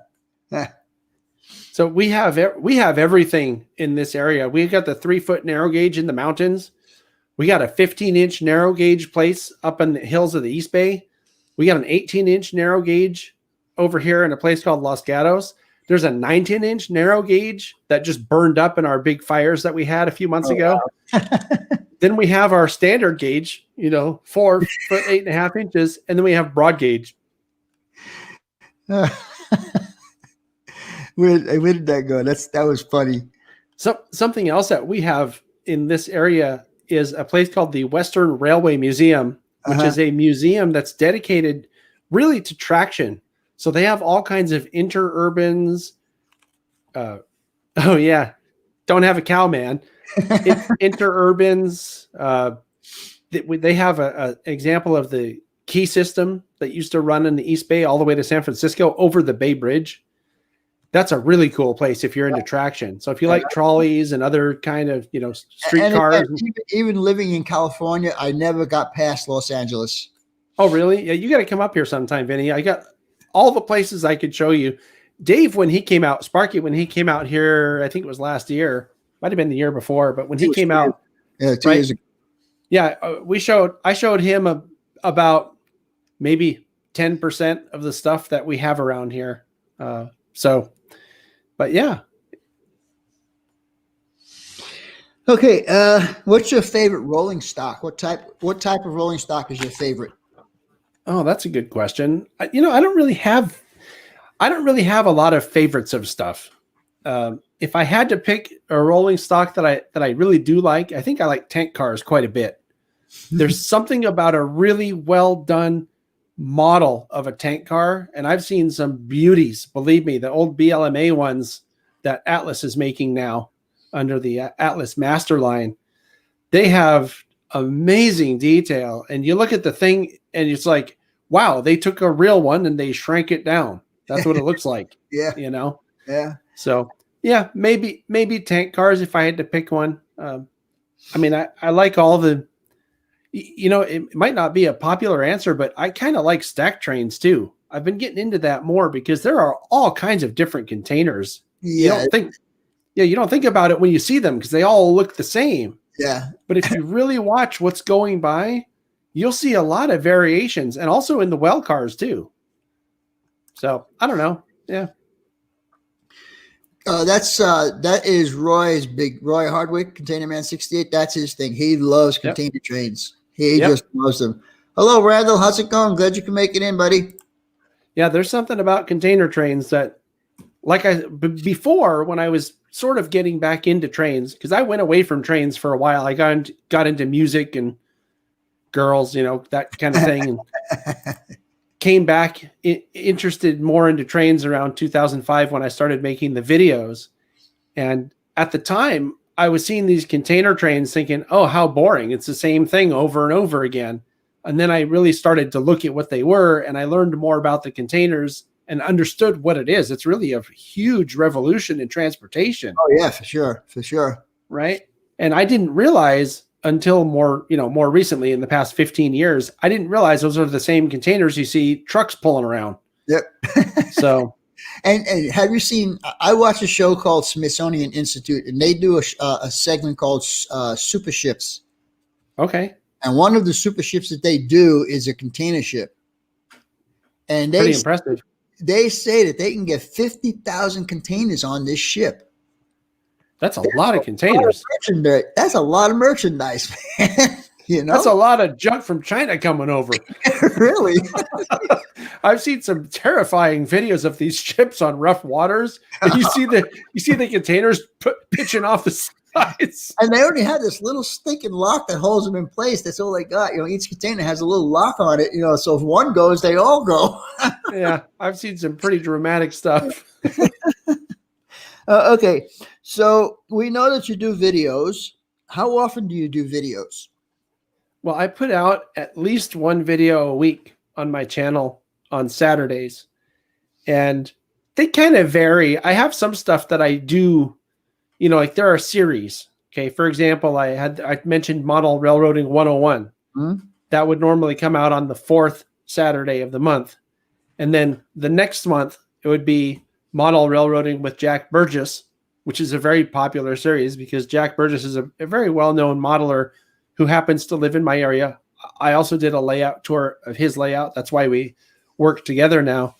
Speaker 2: So we have everything in this area. We got the 3-foot narrow gauge in the mountains. We got a 15-inch narrow gauge place up in the hills of the East Bay. We got an 18-inch narrow gauge over here in a place called Los Gatos. There's a 19-inch narrow gauge that just burned up in our big fires that we had a few months ago. Wow. Then we have our standard gauge, 4 foot 8.5 inches, and then we have broad gauge.
Speaker 1: Where did that go? That was funny.
Speaker 2: So something else that we have in this area is a place called the Western Railway Museum, which is a museum that's dedicated really to traction. So they have all kinds of interurbans. Don't have a cow, man. Interurbans. They have an example of the key system that used to run in the East Bay all the way to San Francisco over the Bay Bridge. That's a really cool place if you're into traction. So if you like trolleys and other kind of, streetcars.
Speaker 1: Even living in California, I never got past Los Angeles.
Speaker 2: Oh, really? Yeah, you got to come up here sometime, Vinny. I got all the places I could show you. Dave, when he came out, Sparky, when he came out here, I think it was last year, might have been the year before, but when he came out,
Speaker 1: yeah, 2 years ago.
Speaker 2: Yeah, I showed him about maybe 10% of the stuff that we have around here. But yeah.
Speaker 1: Okay, what's your favorite rolling stock? What type of rolling stock is your favorite?
Speaker 2: Oh, that's a good question. I don't really have a lot of favorites of stuff. If I had to pick a rolling stock that I really do like, I think I like tank cars quite a bit. There's something about a really well done model of a tank car, and I've seen some beauties. Believe me, the old BLMA ones that Atlas is making now under the Atlas Master line, they have amazing detail. And you look at the thing, and it's like, wow, they took a real one and they shrank it down. That's what it looks like.
Speaker 1: Yeah.
Speaker 2: Yeah. So yeah, maybe tank cars if I had to pick one. I mean, I like all the, it might not be a popular answer, but I kind of like stack trains too. I've been getting into that more because there are all kinds of different containers.
Speaker 1: Yeah.
Speaker 2: You don't think about it when you see them because they all look the same.
Speaker 1: Yeah.
Speaker 2: But if you really watch what's going by, you'll see a lot of variations, and also in the well cars too. So I don't know. Yeah.
Speaker 1: That is Roy Hardwick, Container Man 68. That's his thing. He loves container trains. He just loves them. Hello, Randall. How's it going? Glad you can make it in, buddy.
Speaker 2: Yeah, there's something about container trains that, before when I was sort of getting back into trains, because I went away from trains for a while. I got into music and girls, that kind of thing, and came back interested more into trains around 2005 when I started making the videos. And at the time, I was seeing these container trains thinking, oh, how boring. It's the same thing over and over again. And then I really started to look at what they were, and I learned more about the containers and understood what it is. It's really a huge revolution in transportation.
Speaker 1: Oh yeah, for sure.
Speaker 2: Right. And I didn't realize until more recently, in the past 15 years, I didn't realize those are the same containers you see trucks pulling around.
Speaker 1: Yep.
Speaker 2: So,
Speaker 1: and have you seen, I watch a show called Smithsonian Institute, and they do a segment called Super Ships.
Speaker 2: Okay.
Speaker 1: And one of the super ships that they do is a container ship. And
Speaker 2: pretty impressive.
Speaker 1: They say that they can get 50,000 containers on this ship.
Speaker 2: That's a lot of containers.
Speaker 1: That's a lot of merchandise, man.
Speaker 2: That's a lot of junk from China coming over.
Speaker 1: Really?
Speaker 2: I've seen some terrifying videos of these ships on rough waters, and you see the containers pitching off the sides.
Speaker 1: And they only have this little stinking lock that holds them in place. That's all they got. Each container has a little lock on it. So if one goes, they all go.
Speaker 2: Yeah, I've seen some pretty dramatic stuff.
Speaker 1: Okay, so we know that you do videos. How often do you do videos?
Speaker 2: Well, I put out at least one video a week on my channel on Saturdays, and they kind of vary. I have some stuff that I do, like there are series. Okay, for example, I mentioned Model Railroading 101. Mm-hmm. That would normally come out on the 4th Saturday of the month, and then the next month it would be Model Railroading with Jack Burgess, which is a very popular series because Jack Burgess is a very well-known modeler who happens to live in my area. I also did a layout tour of his layout. That's why we work together now.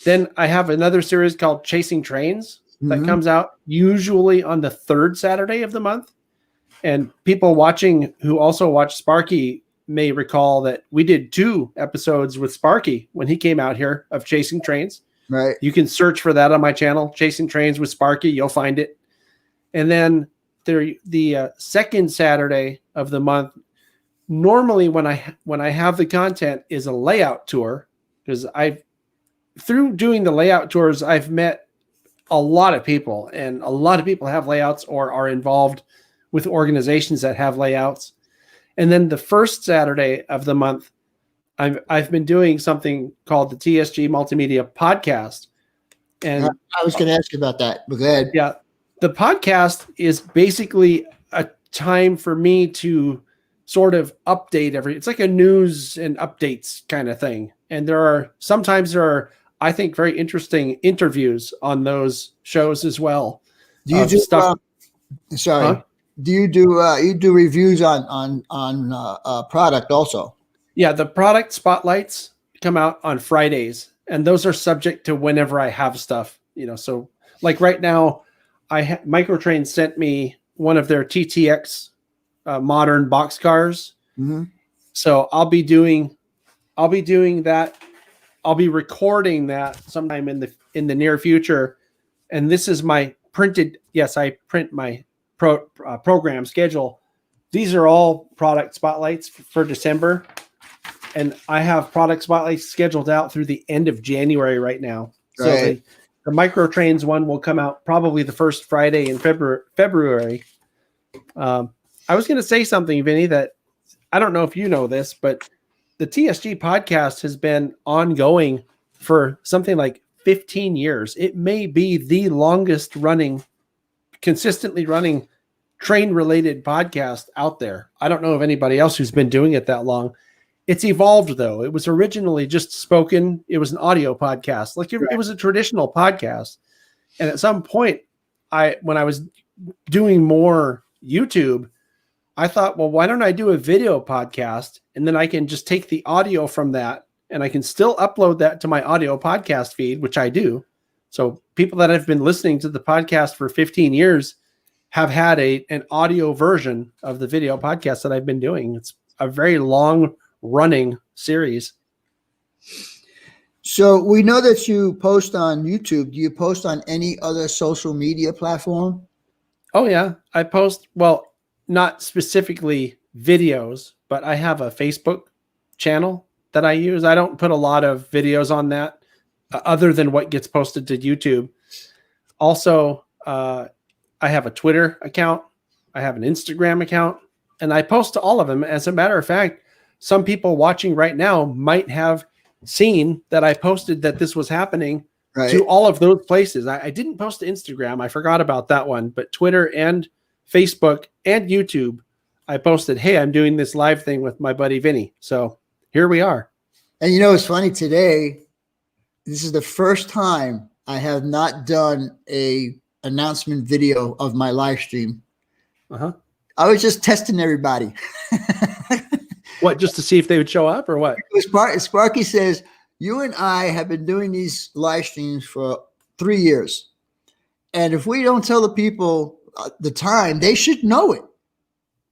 Speaker 2: Then I have another series called Chasing Trains that comes out usually on the 3rd Saturday of the month. And people watching who also watch Sparky may recall that we did 2 episodes with Sparky when he came out here of Chasing Trains.
Speaker 1: Right.
Speaker 2: You can search for that on my channel, Chasing Trains with Sparky. You'll find it. And then the 2nd Saturday of the month, normally when I have the content, is a layout tour, because through doing the layout tours, I've met a lot of people, and a lot of people have layouts or are involved with organizations that have layouts. And then the 1st Saturday of the month, I've been doing something called the TSG Multimedia podcast. And
Speaker 1: I was going to ask you about that, but go ahead.
Speaker 2: Yeah. The podcast is basically a time for me to sort of update it's like a news and updates kind of thing. And sometimes there are I think, very interesting interviews on those shows as well.
Speaker 1: Do you do
Speaker 2: stuff?
Speaker 1: Sorry.
Speaker 2: Huh?
Speaker 1: Do you do reviews on product also?
Speaker 2: Yeah, the product spotlights come out on Fridays, and those are subject to whenever I have stuff. So like right now, Microtrain sent me one of their TTX modern box cars.
Speaker 1: Mm-hmm.
Speaker 2: So I'll be doing that. I'll be recording that sometime in the near future. And this is my printed. Yes, I print my program schedule. These are all product spotlights for December. And I have product spotlights scheduled out through the end of January right now. So
Speaker 1: right.
Speaker 2: the Microtrains one will come out probably the first Friday in February. I was going to say something, Vinny, that I don't know if you know this, but the TSG podcast has been ongoing for something like 15 years. It may be the longest running, consistently running train-related podcast out there. I don't know of anybody else who's been doing it that long. It's evolved, though. It was originally just spoken. It was an audio podcast. It was a traditional podcast. And at some point, when I was doing more YouTube, I thought, well, why don't I do a video podcast? And then I can just take the audio from that and I can still upload that to my audio podcast feed, which I do. So people that have been listening to the podcast for 15 years have had an audio version of the video podcast that I've been doing. It's a very long running series.
Speaker 1: So we know that you post on YouTube. Do you post on any other social media platform?
Speaker 2: Oh yeah, I post, well, not specifically videos, but I have a Facebook channel that I use. I don't put a lot of videos on that other than what gets posted to YouTube. Also, I have a Twitter account. I have an Instagram account, and I post to all of them. As a matter of fact, some people watching right now might have seen that I posted that this was happening to all of those places. I didn't post to Instagram. I forgot about that one, but Twitter and Facebook and YouTube, I posted, hey, I'm doing this live thing with my buddy Vinny. So here we are.
Speaker 1: And it's funny today. This is the first time I have not done a announcement video of my live stream.
Speaker 2: Uh-huh.
Speaker 1: I was just testing everybody.
Speaker 2: What, just to see if they would show up or what?
Speaker 1: Sparky says, you and I have been doing these live streams for 3 years. And if we don't tell the people the time, they should know it.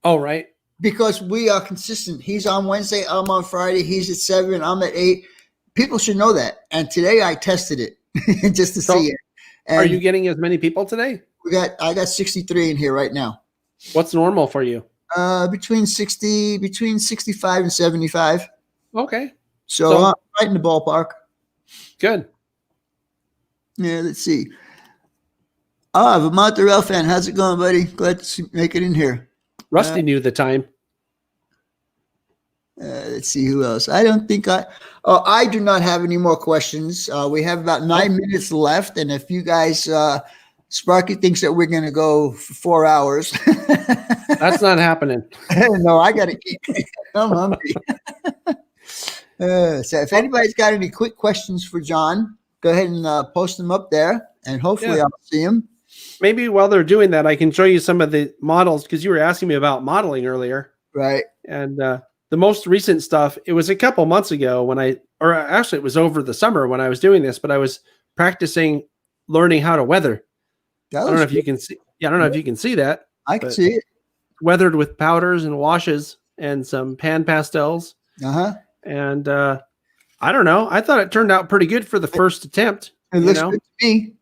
Speaker 2: Oh, right.
Speaker 1: Because we are consistent. He's on Wednesday, I'm on Friday, he's at 7, I'm at 8. People should know that. And today I tested it just to see it. And
Speaker 2: are you getting as many people today?
Speaker 1: I got 63 in here right now.
Speaker 2: What's normal for you?
Speaker 1: Between 65 and 75.
Speaker 2: Okay.
Speaker 1: So I'm right in the ballpark.
Speaker 2: Good.
Speaker 1: Yeah, let's see. Vermont the Rail fan. How's it going, buddy? Glad to make it in here.
Speaker 2: Rusty knew the time.
Speaker 1: Let's see who else. I do not have any more questions. We have about 9 minutes left. And if you guys, Sparky thinks that we're going to go for 4 hours.
Speaker 2: That's not happening.
Speaker 1: No, I got to eat. I'm hungry. So if anybody's got any quick questions for John, go ahead and post them up there. And hopefully I'll see them.
Speaker 2: Maybe while they're doing that, I can show you some of the models because you were asking me about modeling earlier.
Speaker 1: Right.
Speaker 2: And the most recent stuff, it was a couple months ago or actually it was over the summer when I was doing this, but I was practicing learning how to weather. I don't know if you can see. Yeah, I don't know if you can see that.
Speaker 1: I can see it.
Speaker 2: Weathered with powders and washes and some pan pastels.
Speaker 1: Uh-huh.
Speaker 2: And I don't know. I thought it turned out pretty good for the first attempt.
Speaker 1: It looks good to me.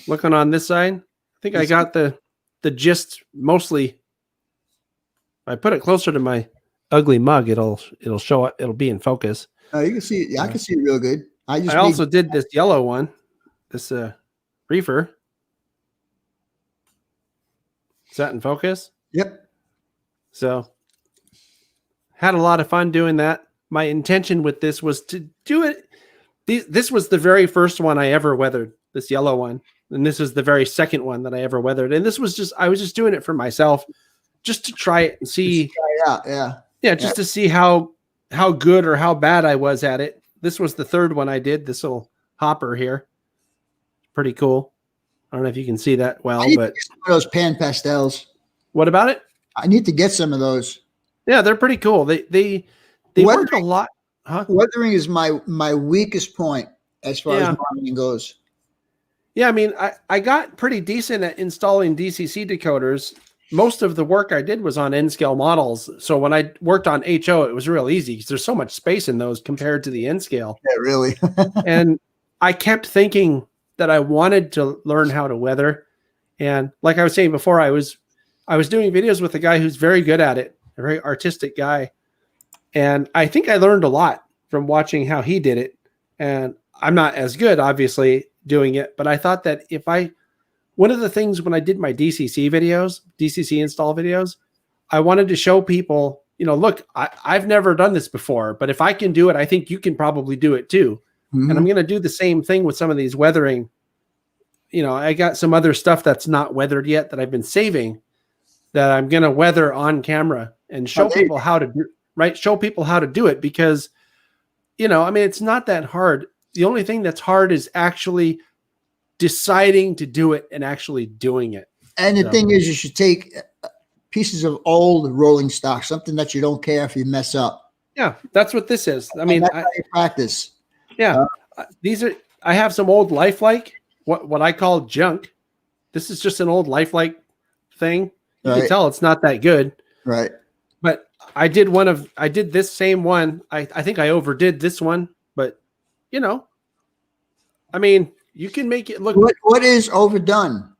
Speaker 2: Looking on this side, I think I got the gist mostly. If I put it closer to my ugly mug, it'll show up. It'll be in focus.
Speaker 1: Oh, you can see it. Yeah, I can see it real good. I
Speaker 2: also did this yellow one, this reefer. Is that in focus?
Speaker 1: Yep.
Speaker 2: So had a lot of fun doing that. My intention with this was to do it. This was the very first one I ever weathered, this yellow one. And this is the very second one that I ever weathered. And this was I was just doing it for myself, just to try it and see.
Speaker 1: Try it out. Yeah.
Speaker 2: Yeah. Just to see how good or how bad I was at it. this was the third one I did. This little hopper here, pretty cool. I don't know if you can see that well,
Speaker 1: I need
Speaker 2: but
Speaker 1: to get some of those pan pastels.
Speaker 2: what about it?
Speaker 1: I need to get some of those.
Speaker 2: Yeah, they're pretty cool. They work a lot. Huh?
Speaker 1: Weathering is my weakest point as far as modeling goes.
Speaker 2: Yeah, I mean, I got pretty decent at installing DCC decoders. Most of the work I did was on N-scale models. So when I worked on HO, it was real easy because there's so much space in those compared to the N-scale.
Speaker 1: Yeah, really.
Speaker 2: And I kept thinking that I wanted to learn how to weather. And like I was saying before, I was doing videos with a guy who's very good at it, a very artistic guy. And I think I learned a lot from watching how he did it. And I'm not as good, obviously, doing it, but I thought that one of the things when I did my DCC videos, DCC install videos, I wanted to show people, look, I've never done this before, but if I can do it, I think you can probably do it too. Mm-hmm. And I'm going to do the same thing with some of these weathering. I got some other stuff that's not weathered yet that I've been saving that I'm going to weather on camera and show people how to do, right? Show people how to do it because, it's not that hard. The only thing that's hard is actually deciding to do it and actually doing it. And
Speaker 1: the thing is, you should take pieces of old rolling stock, something that you don't care if you mess up.
Speaker 2: Yeah, that's what this is. I mean,
Speaker 1: that's how you practice.
Speaker 2: Yeah, I have some old lifelike, what I call junk. This is just an old lifelike thing. You can tell it's not that good.
Speaker 1: Right.
Speaker 2: But I did this same one. I think I overdid this one, but I mean, you can make it look.
Speaker 1: What is overdone?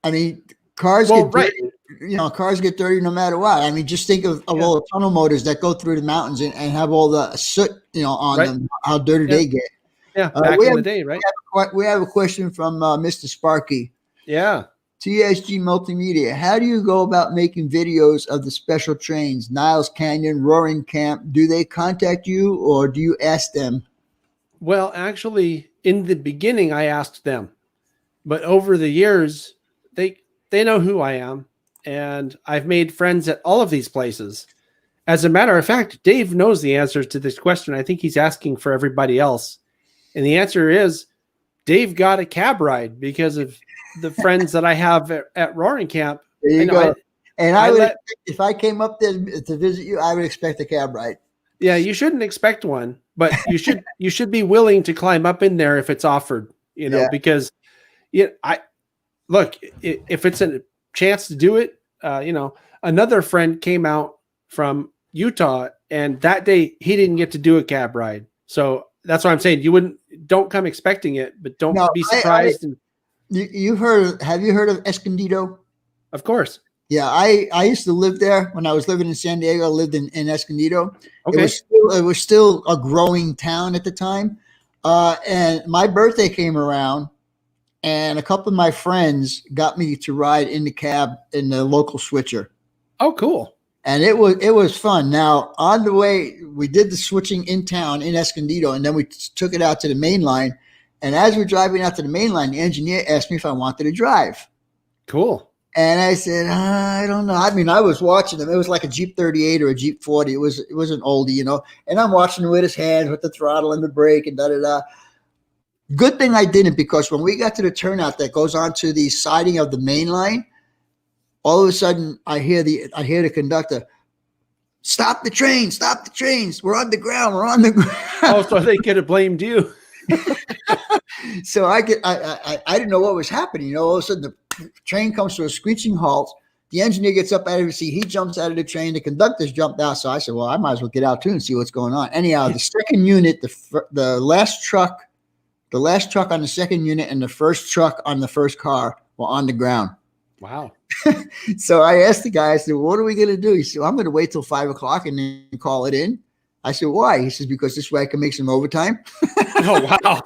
Speaker 1: I mean, cars get dirty. Cars get dirty no matter what. I mean, just think of all the tunnel motors that go through the mountains and have all the soot, on them. How dirty they get.
Speaker 2: Yeah, back in the day, right?
Speaker 1: We have a question from Mr. Sparky.
Speaker 2: Yeah.
Speaker 1: TSG Multimedia. How do you go about making videos of the special trains, Niles Canyon, Roaring Camp? Do they contact you or do you ask them?
Speaker 2: Well, actually, in the beginning, I asked them, but over the years, they know who I am, and I've made friends at all of these places. As a matter of fact, Dave knows the answer to this question. I think he's asking for everybody else, and the answer is Dave got a cab ride because of the friends that I have at Roaring Camp.
Speaker 1: There you go. If I came up there to visit you, I would expect a cab ride.
Speaker 2: Yeah, you shouldn't expect one, but you should be willing to climb up in there if it's offered, because if it's a chance to do it, another friend came out from Utah and that day he didn't get to do a cab ride. So that's why I'm saying don't come expecting it, but don't be surprised.
Speaker 1: Have you heard of Escondido?
Speaker 2: Of course.
Speaker 1: Yeah, I used to live there when I was living in San Diego. I lived in Escondido.
Speaker 2: Okay.
Speaker 1: It was still a growing town at the time. And my birthday came around, and a couple of my friends got me to ride in the cab in the local switcher.
Speaker 2: Oh, cool.
Speaker 1: And it was fun. Now, on the way, we did the switching in town in Escondido, and then we took it out to the main line. And as we're driving out to the main line, the engineer asked me if I wanted to drive.
Speaker 2: Cool.
Speaker 1: And I said, I don't know. I mean, I was watching him. It was like a Jeep 38 or a Jeep 40. It was an oldie, And I'm watching him with his hands, with the throttle and the brake and da-da-da. Good thing I didn't, because when we got to the turnout that goes onto the siding of the main line, all of a sudden I hear the conductor, stop the train, stop the trains. We're on the ground. We're on the ground.
Speaker 2: Oh, so they could have blamed you.
Speaker 1: So I didn't know what was happening. All of a sudden the train comes to a screeching halt. The engineer gets up out of his seat. He jumps out of the train. The conductor's jumped out. So I said, well, I might as well get out too and see what's going on. Anyhow, the second unit, the last truck on the second unit and the first truck on the first car were on the ground.
Speaker 2: Wow.
Speaker 1: So I asked the guy, I said, what are we going to do? He said, well, I'm going to wait till 5 o'clock and then call it in. I said, why? He says, because this way I can make some overtime.
Speaker 2: Oh, wow.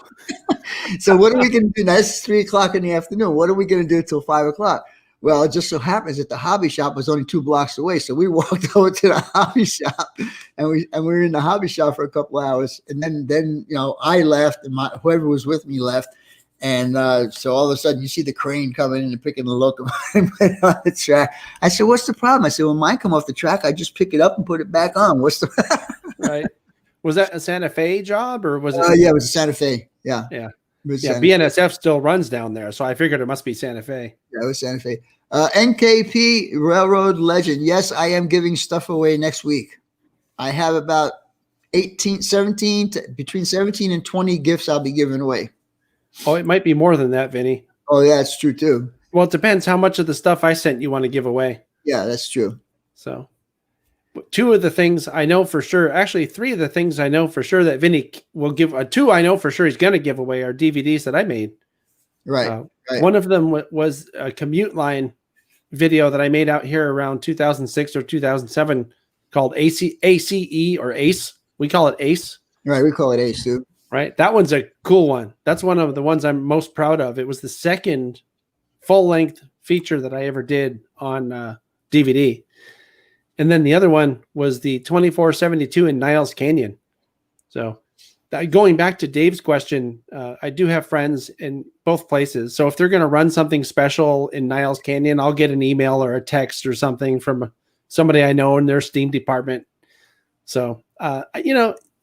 Speaker 1: So what are we going to do? Now it's 3 o'clock in the afternoon. What are we going to do till 5 o'clock? Well, it just so happens that the hobby shop was only 2 blocks away. So we walked over to the hobby shop and we were in the hobby shop for a couple of hours. And then I left and whoever was with me left. And so all of a sudden you see the crane coming in and picking the locomotive and put it on the track. I said, what's the problem? I said, when mine come off the track, I just pick it up and put it back on. What's the
Speaker 2: Right. Was that a Santa Fe job or was it?
Speaker 1: Yeah, it was a Santa Fe. Yeah.
Speaker 2: Yeah.
Speaker 1: It was
Speaker 2: Yeah.
Speaker 1: Santa Fe.
Speaker 2: BNSF still runs down there. So I figured it must be Santa Fe.
Speaker 1: Yeah, it was Santa Fe. NKP Railroad Legend. Yes, I am giving stuff away next week. I have about 17 between 17 and 20 gifts I'll be giving away.
Speaker 2: Oh, it might be more than that, Vinny.
Speaker 1: Oh, yeah, it's true too.
Speaker 2: Well, it depends how much of the stuff I sent you want to give away.
Speaker 1: Yeah, that's true.
Speaker 2: So two of the things I know for sure, actually three of the things I know for sure that Vinny will give, two I know for sure he's going to give away are DVDs that I made.
Speaker 1: Right. Right.
Speaker 2: One of them was a commute line video that I made out here around 2006 or 2007 called ACE or ACE. We call it ACE.
Speaker 1: Right. We call it ACE too.
Speaker 2: Right. That one's a cool one. That's one of the ones I'm most proud of. It was the second full length feature that I ever did on DVD. And then the other one was the 2472 in Niles Canyon. So going back to Dave's question, I do have friends in both places. So if they're going to run something special in Niles Canyon, I'll get an email or a text or something from somebody I know in their Steam department. So,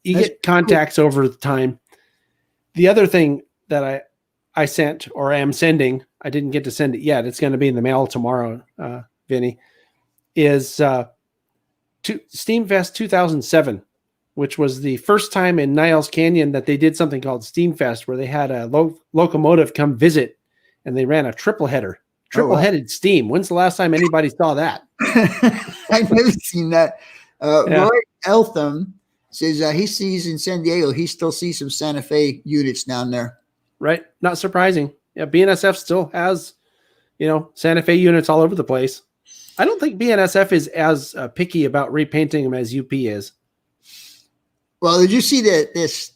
Speaker 2: you get contacts over time. The other thing that I sent or am sending, I didn't get to send it yet. It's going to be in the mail tomorrow, Vinny, is Steamfest 2007, which was the first time in Niles Canyon that they did something called Steamfest, where they had a locomotive come visit and they ran a triple-headed steam. When's the last time anybody saw that?
Speaker 1: I've never seen that. Roy Eltham says he sees in San Diego, he still sees some Santa Fe units down there.
Speaker 2: Right. Not surprising. Yeah. BNSF still has, Santa Fe units all over the place. I don't think BNSF is as picky about repainting them as UP is.
Speaker 1: Well, did you see that it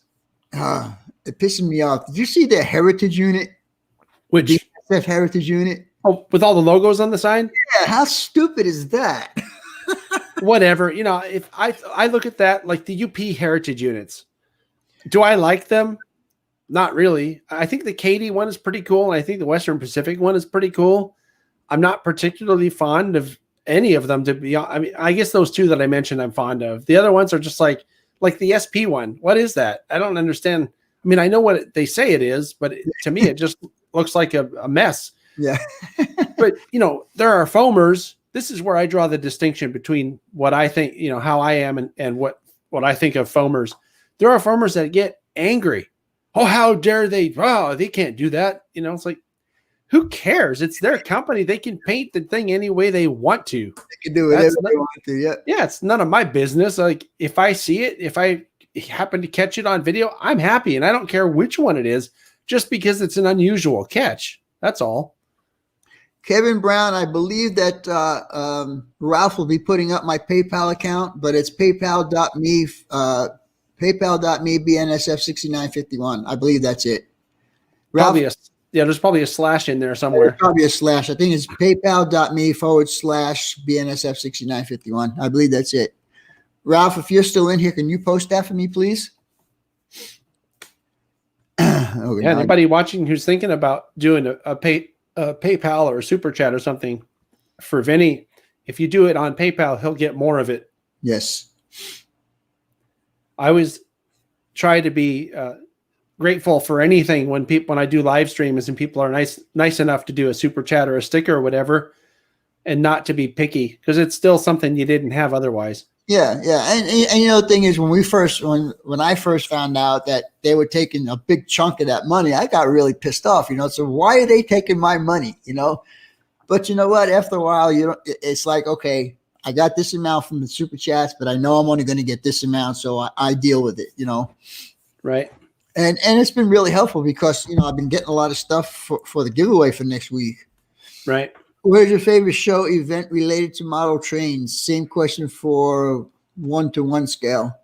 Speaker 1: pissing me off. Did you see the heritage unit?
Speaker 2: Which
Speaker 1: BNSF heritage unit?
Speaker 2: Oh, with all the logos on the side?
Speaker 1: Yeah. How stupid is that?
Speaker 2: Whatever. If I look at that, like the UP heritage units, do I like them? Not really. I think the Katy one is pretty cool. And I think the Western Pacific one is pretty cool. I'm not particularly fond of any of them, to be honest. I mean, I guess those two that I mentioned I'm fond of. The other ones are just like the SP one. What is that? I don't understand. I mean, I know what they say it is, but to me, it just looks like a mess.
Speaker 1: Yeah.
Speaker 2: But, there are foamers. This is where I draw the distinction between what I think, how I am and what I think of foamers. There are foamers that get angry. Oh, how dare they? Oh, they can't do that. It's like, who cares? It's their company. They can paint the thing any way they want to.
Speaker 1: They can do whatever they want to. Yeah.
Speaker 2: Yeah. It's none of my business. Like if I see it, if I happen to catch it on video, I'm happy. And I don't care which one it is, just because it's an unusual catch. That's all.
Speaker 1: Kevin Brown, I believe that Ralph will be putting up my PayPal account, but it's paypal.me, paypal.me BNSF6951. I believe that's it. Ralph,
Speaker 2: there's probably a slash in there somewhere.
Speaker 1: There's probably a slash. I think it's paypal.me/BNSF6951. I believe that's it. Ralph, if you're still in here, can you post that for me, please?
Speaker 2: Anybody watching who's thinking about doing a PayPal or a super chat or something for Vinny, if you do it on PayPal, he'll get more of it.
Speaker 1: Yes.
Speaker 2: I always try to be grateful for anything when I do live streams and people are nice enough to do a super chat or a sticker or whatever, and not to be picky, because it's still something you didn't have otherwise.
Speaker 1: Yeah, yeah, and the thing is, when I first found out that they were taking a big chunk of that money, I got really pissed off. So why are they taking my money? But you know what? After a while, it's like, okay, I got this amount from the super chats, but I know I'm only going to get this amount, so I deal with it.
Speaker 2: Right.
Speaker 1: And it's been really helpful because I've been getting a lot of stuff for the giveaway for next week.
Speaker 2: Right.
Speaker 1: Where's your favorite show event related to model trains? Same question for 1-to-1 scale.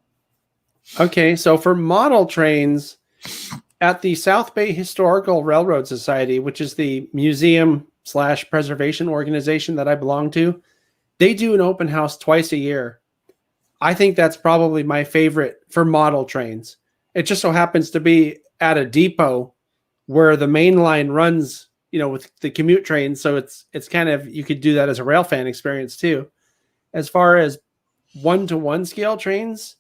Speaker 2: Okay, so for model trains, at the South Bay Historical Railroad Society, which is the museum/preservation organization that I belong to, they do an open house twice a year. I think that's probably my favorite for model trains. It just so happens to be at a depot where the main line runs, with the commute train. So it's kind of, you could do that as a rail fan experience too. As far as 1-to-1 scale trains,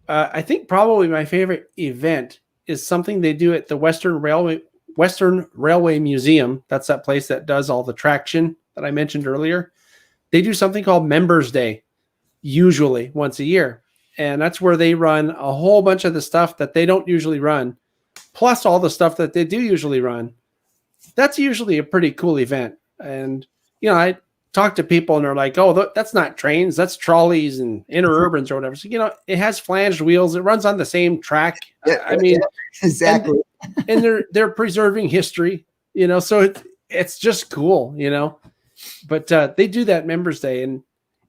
Speaker 2: I think probably my favorite event is something they do at the Western Railway Museum. That's that place that does all the traction that I mentioned earlier. They do something called Members Day, usually once a year. And that's where they run a whole bunch of the stuff that they don't usually run, plus all the stuff that they do usually run. That's usually a pretty cool event. And, I talk to people and they're like, oh, that's not trains, that's trolleys and interurbans or whatever. So, it has flanged wheels. It runs on the same track.
Speaker 1: Exactly.
Speaker 2: And they're preserving history, so it's just cool, but they do that Members Day, and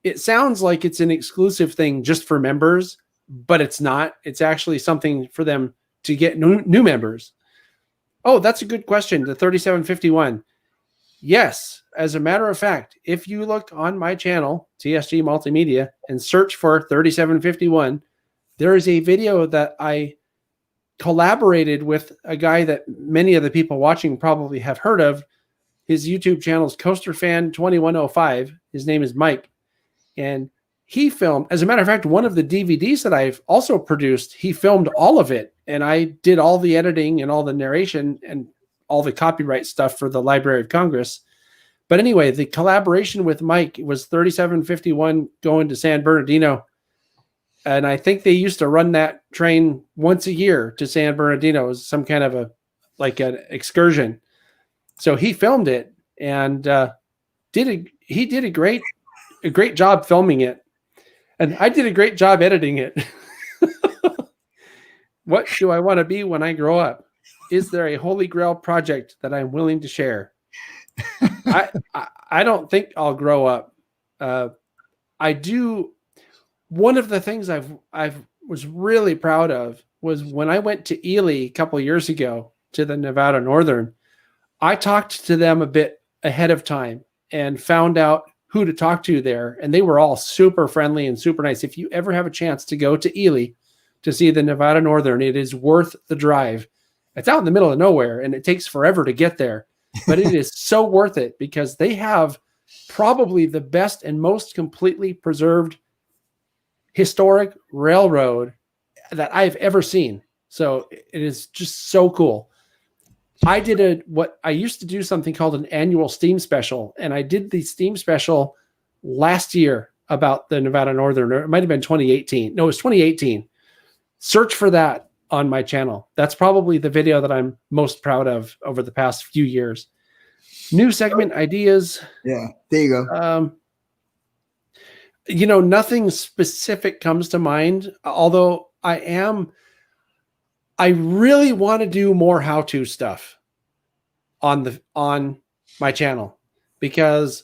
Speaker 2: it sounds like it's an exclusive thing just for members, but it's not. It's actually something for them to get new members. Oh, that's a good question. The 3751. Yes, as a matter of fact, if you look on my channel, TSG Multimedia, and search for 3751, there is a video that I collaborated with a guy that many of the people watching probably have heard of. His YouTube channel is CoasterFan2105. His name is Mike. And he filmed, as a matter of fact, one of the DVDs that I've also produced, he filmed all of it. And I did all the editing and all the narration and all the copyright stuff for the Library of Congress. But anyway, the collaboration with Mike was 3751 going to San Bernardino. And I think they used to run that train once a year to San Bernardino as some kind of an excursion. So he filmed it and he did a great job filming it. And I did a great job editing it. What do I want to be when I grow up? Is there a holy grail project that I'm willing to share? I don't think I'll grow up. I do. One of the things I was really proud of was when I went to Ely a couple of years ago to the Nevada Northern. I talked to them a bit ahead of time and found out who to talk to there, and they were all super friendly and super nice. If you ever have a chance to go to Ely to see the Nevada Northern, it is worth the drive. It's out in the middle of nowhere, and it takes forever to get there, but it is so worth it because they have probably the best and most completely preserved historic railroad that I've ever seen. So it is just so cool. I did what I used to do something called an annual Steam special, and I did the Steam special last year about the Nevada Northern. Or it might have been 2018. No, it was 2018. Search for that on my channel. That's probably the video that I'm most proud of over the past few years. New segment ideas.
Speaker 1: Yeah, there you go.
Speaker 2: Nothing specific comes to mind, although I really want to do more how-to stuff on my channel because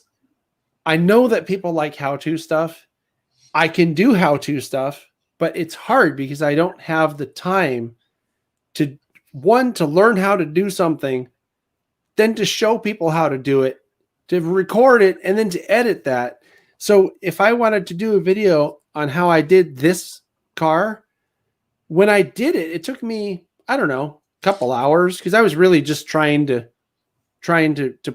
Speaker 2: I know that people like how-to stuff. I can do how-to stuff, but it's hard because I don't have the time to learn how to do something, then to show people how to do it, to record it, and then to edit that. So if I wanted to do a video on how I did this car, when I did it, it took me, I don't know, a couple hours because I was really just trying to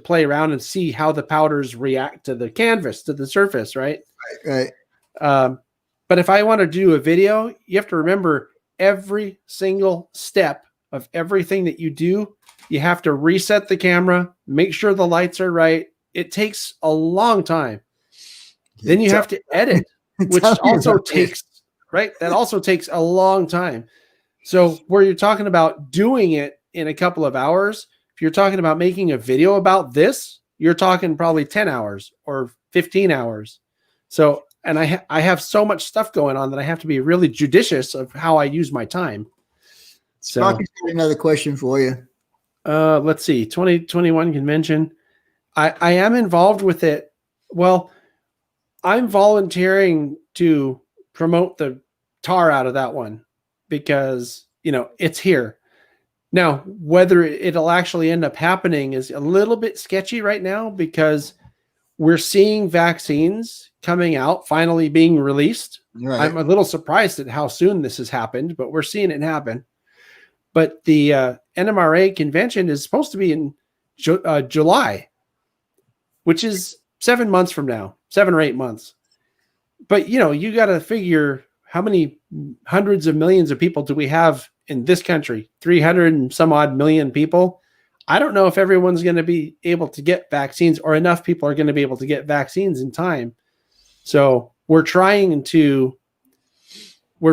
Speaker 2: play around and see how the powders react to the canvas, to the surface, right?
Speaker 1: Right.
Speaker 2: But if I want to do a video, you have to remember every single step of everything that you do. You have to reset the camera, make sure the lights are right. It takes a long time. Then you have to edit, which also takes, right? That also takes a long time. So where you're talking about doing it in a couple of hours, if you're talking about making a video about this, you're talking probably 10 hours or 15 hours. So, and I have so much stuff going on that I have to be really judicious of how I use my time. So
Speaker 1: Sparky's got another question for you.
Speaker 2: Let's see, 2021 convention. I am involved with it. Well, I'm volunteering to promote the tar out of that one because, it's here. Now, whether it'll actually end up happening is a little bit sketchy right now because we're seeing vaccines coming out, finally being released.
Speaker 1: Right.
Speaker 2: I'm a little surprised at how soon this has happened, but we're seeing it happen. But the NMRA convention is supposed to be in July, which is 7 months from now, 7 or 8 months. But, you got to figure how many hundreds of millions of people do we have in this country? 300 and some odd million people. I don't know if everyone's going to be able to get vaccines, or enough people are going to be able to get vaccines in time. So we're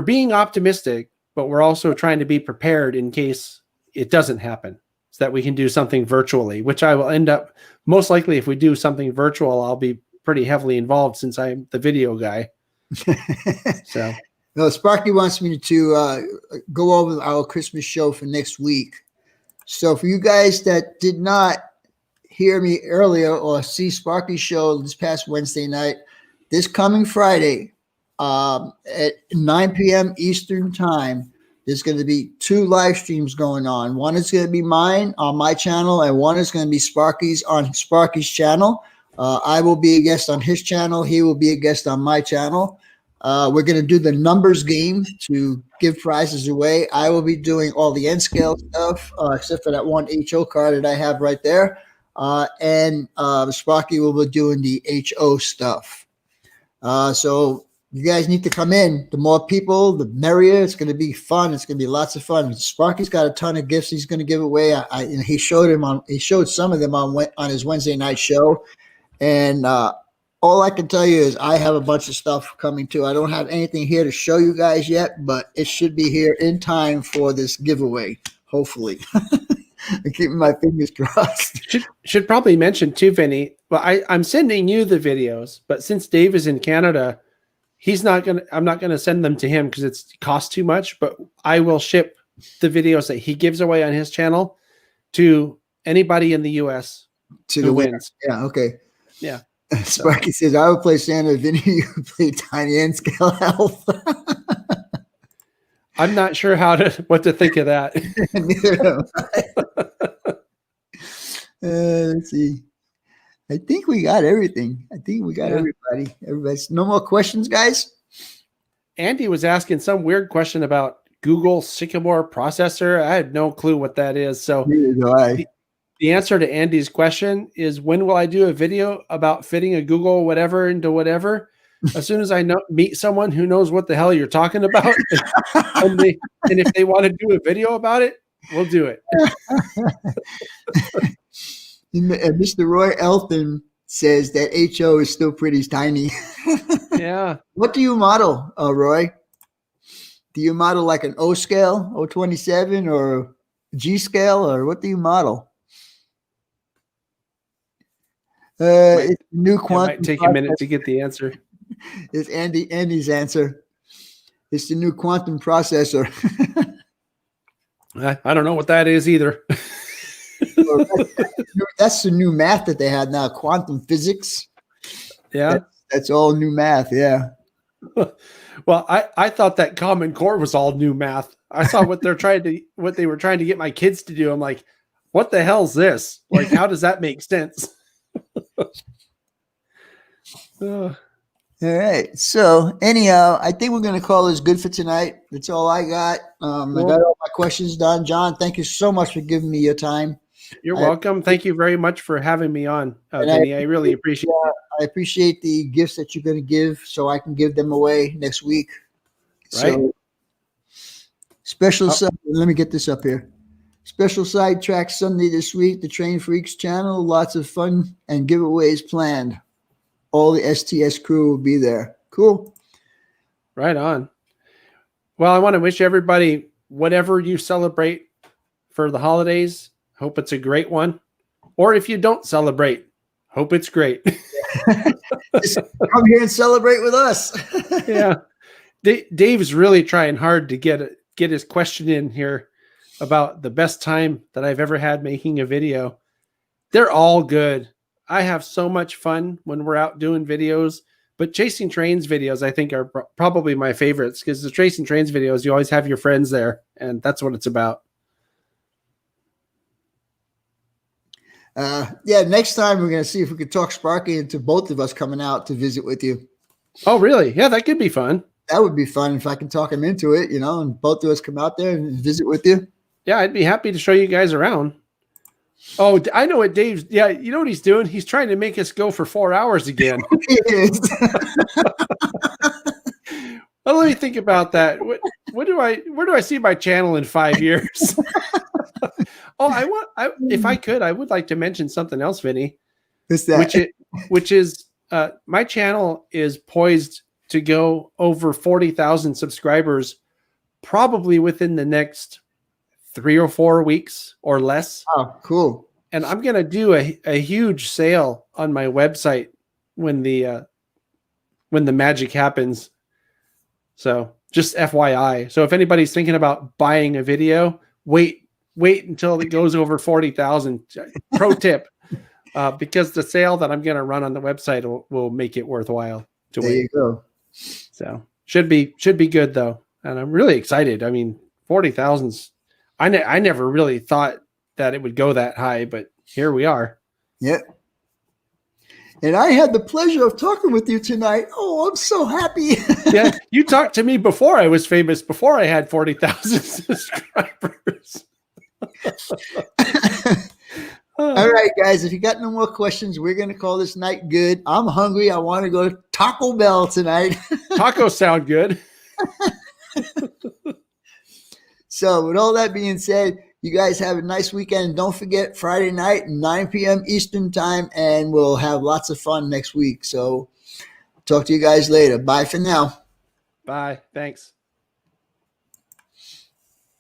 Speaker 2: being optimistic, but we're also trying to be prepared in case it doesn't happen, so that we can do something virtually, which I will end up, most likely if we do something virtual, I'll be pretty heavily involved since I'm the video guy. So
Speaker 1: no, Sparky wants me to go over our Christmas show for next week. So for you guys that did not hear me earlier or see Sparky's show this past Wednesday night, this coming Friday at 9 p.m. Eastern time, there's going to be 2 live streams going on. One is going to be mine on my channel, and one is going to be Sparky's on Sparky's channel. I will be a guest on his channel. He will be a guest on my channel. We're going to do the numbers game to give prizes away. I will be doing all the N scale stuff, except for that one HO card that I have right there. And Sparky will be doing the HO stuff. So you guys need to come in. The more people, the merrier. It's going to be fun. It's going to be lots of fun. Sparky's got a ton of gifts he's going to give away. He showed some of them on his Wednesday night show. And all I can tell you is I have a bunch of stuff coming too. I don't have anything here to show you guys yet, but it should be here in time for this giveaway, hopefully. I'm keeping my fingers crossed.
Speaker 2: Should probably mention too, Vinny. Well, I'm sending you the videos, but since Dave is in Canada, I'm not gonna send them to him because it costs too much. But I will ship the videos that he gives away on his channel to anybody in the US
Speaker 1: who
Speaker 2: wins.
Speaker 1: Yeah, okay.
Speaker 2: Yeah.
Speaker 1: Sparky says, I would play Santa. Vinny, you would play Tiny N scale health.
Speaker 2: I'm not sure what to think of that.
Speaker 1: Neither am I. Let's see. I think we got everything. I think we got everybody. Everybody's no more questions, guys.
Speaker 2: Andy was asking some weird question about Google Sycamore processor. I had no clue what that is. So the answer to Andy's question is, when will I do a video about fitting a Google whatever into whatever? As soon as I meet someone who knows what the hell you're talking about, and if they want to do a video about it, we'll do it.
Speaker 1: Mr. Roy Elton says that HO is still pretty tiny.
Speaker 2: Yeah.
Speaker 1: What do you model, Roy? Do you model like an O scale, O27, or G scale, or what do you model? It's new quantum.
Speaker 2: It might take a minute to get the answer.
Speaker 1: It's Andy's answer. It's the new quantum processor.
Speaker 2: I don't know what that is either.
Speaker 1: That's the new math that they had now, quantum physics.
Speaker 2: Yeah.
Speaker 1: That's all new math, yeah.
Speaker 2: Well, I thought that Common Core was all new math. I saw what they were trying to get my kids to do. I'm like, what the hell's this? Like, how does that make sense?
Speaker 1: All right. So anyhow, I think we're going to call this good for tonight. That's all I got. I got all my questions done. John, thank you so much for giving me your time.
Speaker 2: You're welcome. Thank you very much for having me on, Vinny. I really appreciate it.
Speaker 1: I appreciate the gifts that you're going to give, so I can give them away next week.
Speaker 2: Right.
Speaker 1: So special let me get this up here. Special sidetrack Sunday this week, the Train Freaks channel. Lots of fun and giveaways planned. All the STS crew will be there. Cool.
Speaker 2: Right on. Well, I want to wish everybody, whatever you celebrate for the holidays, hope it's a great one. Or if you don't celebrate, hope it's great.
Speaker 1: Just come here and celebrate with us.
Speaker 2: Yeah. Dave's really trying hard to get his question in here about the best time that I've ever had making a video. They're all good. I have so much fun when we're out doing videos, but Chasing Trains videos, I think, are probably my favorites, because the Chasing Trains videos, you always have your friends there, and that's what it's about.
Speaker 1: Yeah, next time we're going to see if we could talk Sparky into both of us coming out to visit with you.
Speaker 2: Oh, really? Yeah, that could be fun.
Speaker 1: That would be fun if I can talk him into it, and both of us come out there and visit with you.
Speaker 2: Yeah, I'd be happy to show you guys around. Oh, I know what Dave's. Yeah, you know what he's doing? He's trying to make us go for 4 hours again. let me think about that. Where do I see my channel in 5 years? If I could, I would like to mention something else, Vinny.
Speaker 1: What's that?
Speaker 2: Which is my channel is poised to go over 40,000 subscribers probably within the next 3 or 4 weeks or less.
Speaker 1: Oh, cool.
Speaker 2: And I'm going to do a huge sale on my website when the magic happens. So just FYI. So if anybody's thinking about buying a video, wait until it goes over 40,000. Pro tip. Because the sale that I'm going to run on the website will make it worthwhile to wait.
Speaker 1: There you go.
Speaker 2: So should be good though. And I'm really excited. I mean, 40,000's, I never really thought that it would go that high, but here we are.
Speaker 1: Yep. And I had the pleasure of talking with you tonight. Oh, I'm so happy.
Speaker 2: Yeah. You talked to me before I was famous, before I had 40,000 subscribers.
Speaker 1: All right, guys, if you got no more questions, we're going to call this night good. I'm hungry. I want to go to Taco Bell tonight.
Speaker 2: Tacos sound good.
Speaker 1: So with all that being said, you guys have a nice weekend. Don't forget Friday night, 9 p.m. Eastern time, and we'll have lots of fun next week. So talk to you guys later. Bye for now.
Speaker 2: Bye. Thanks.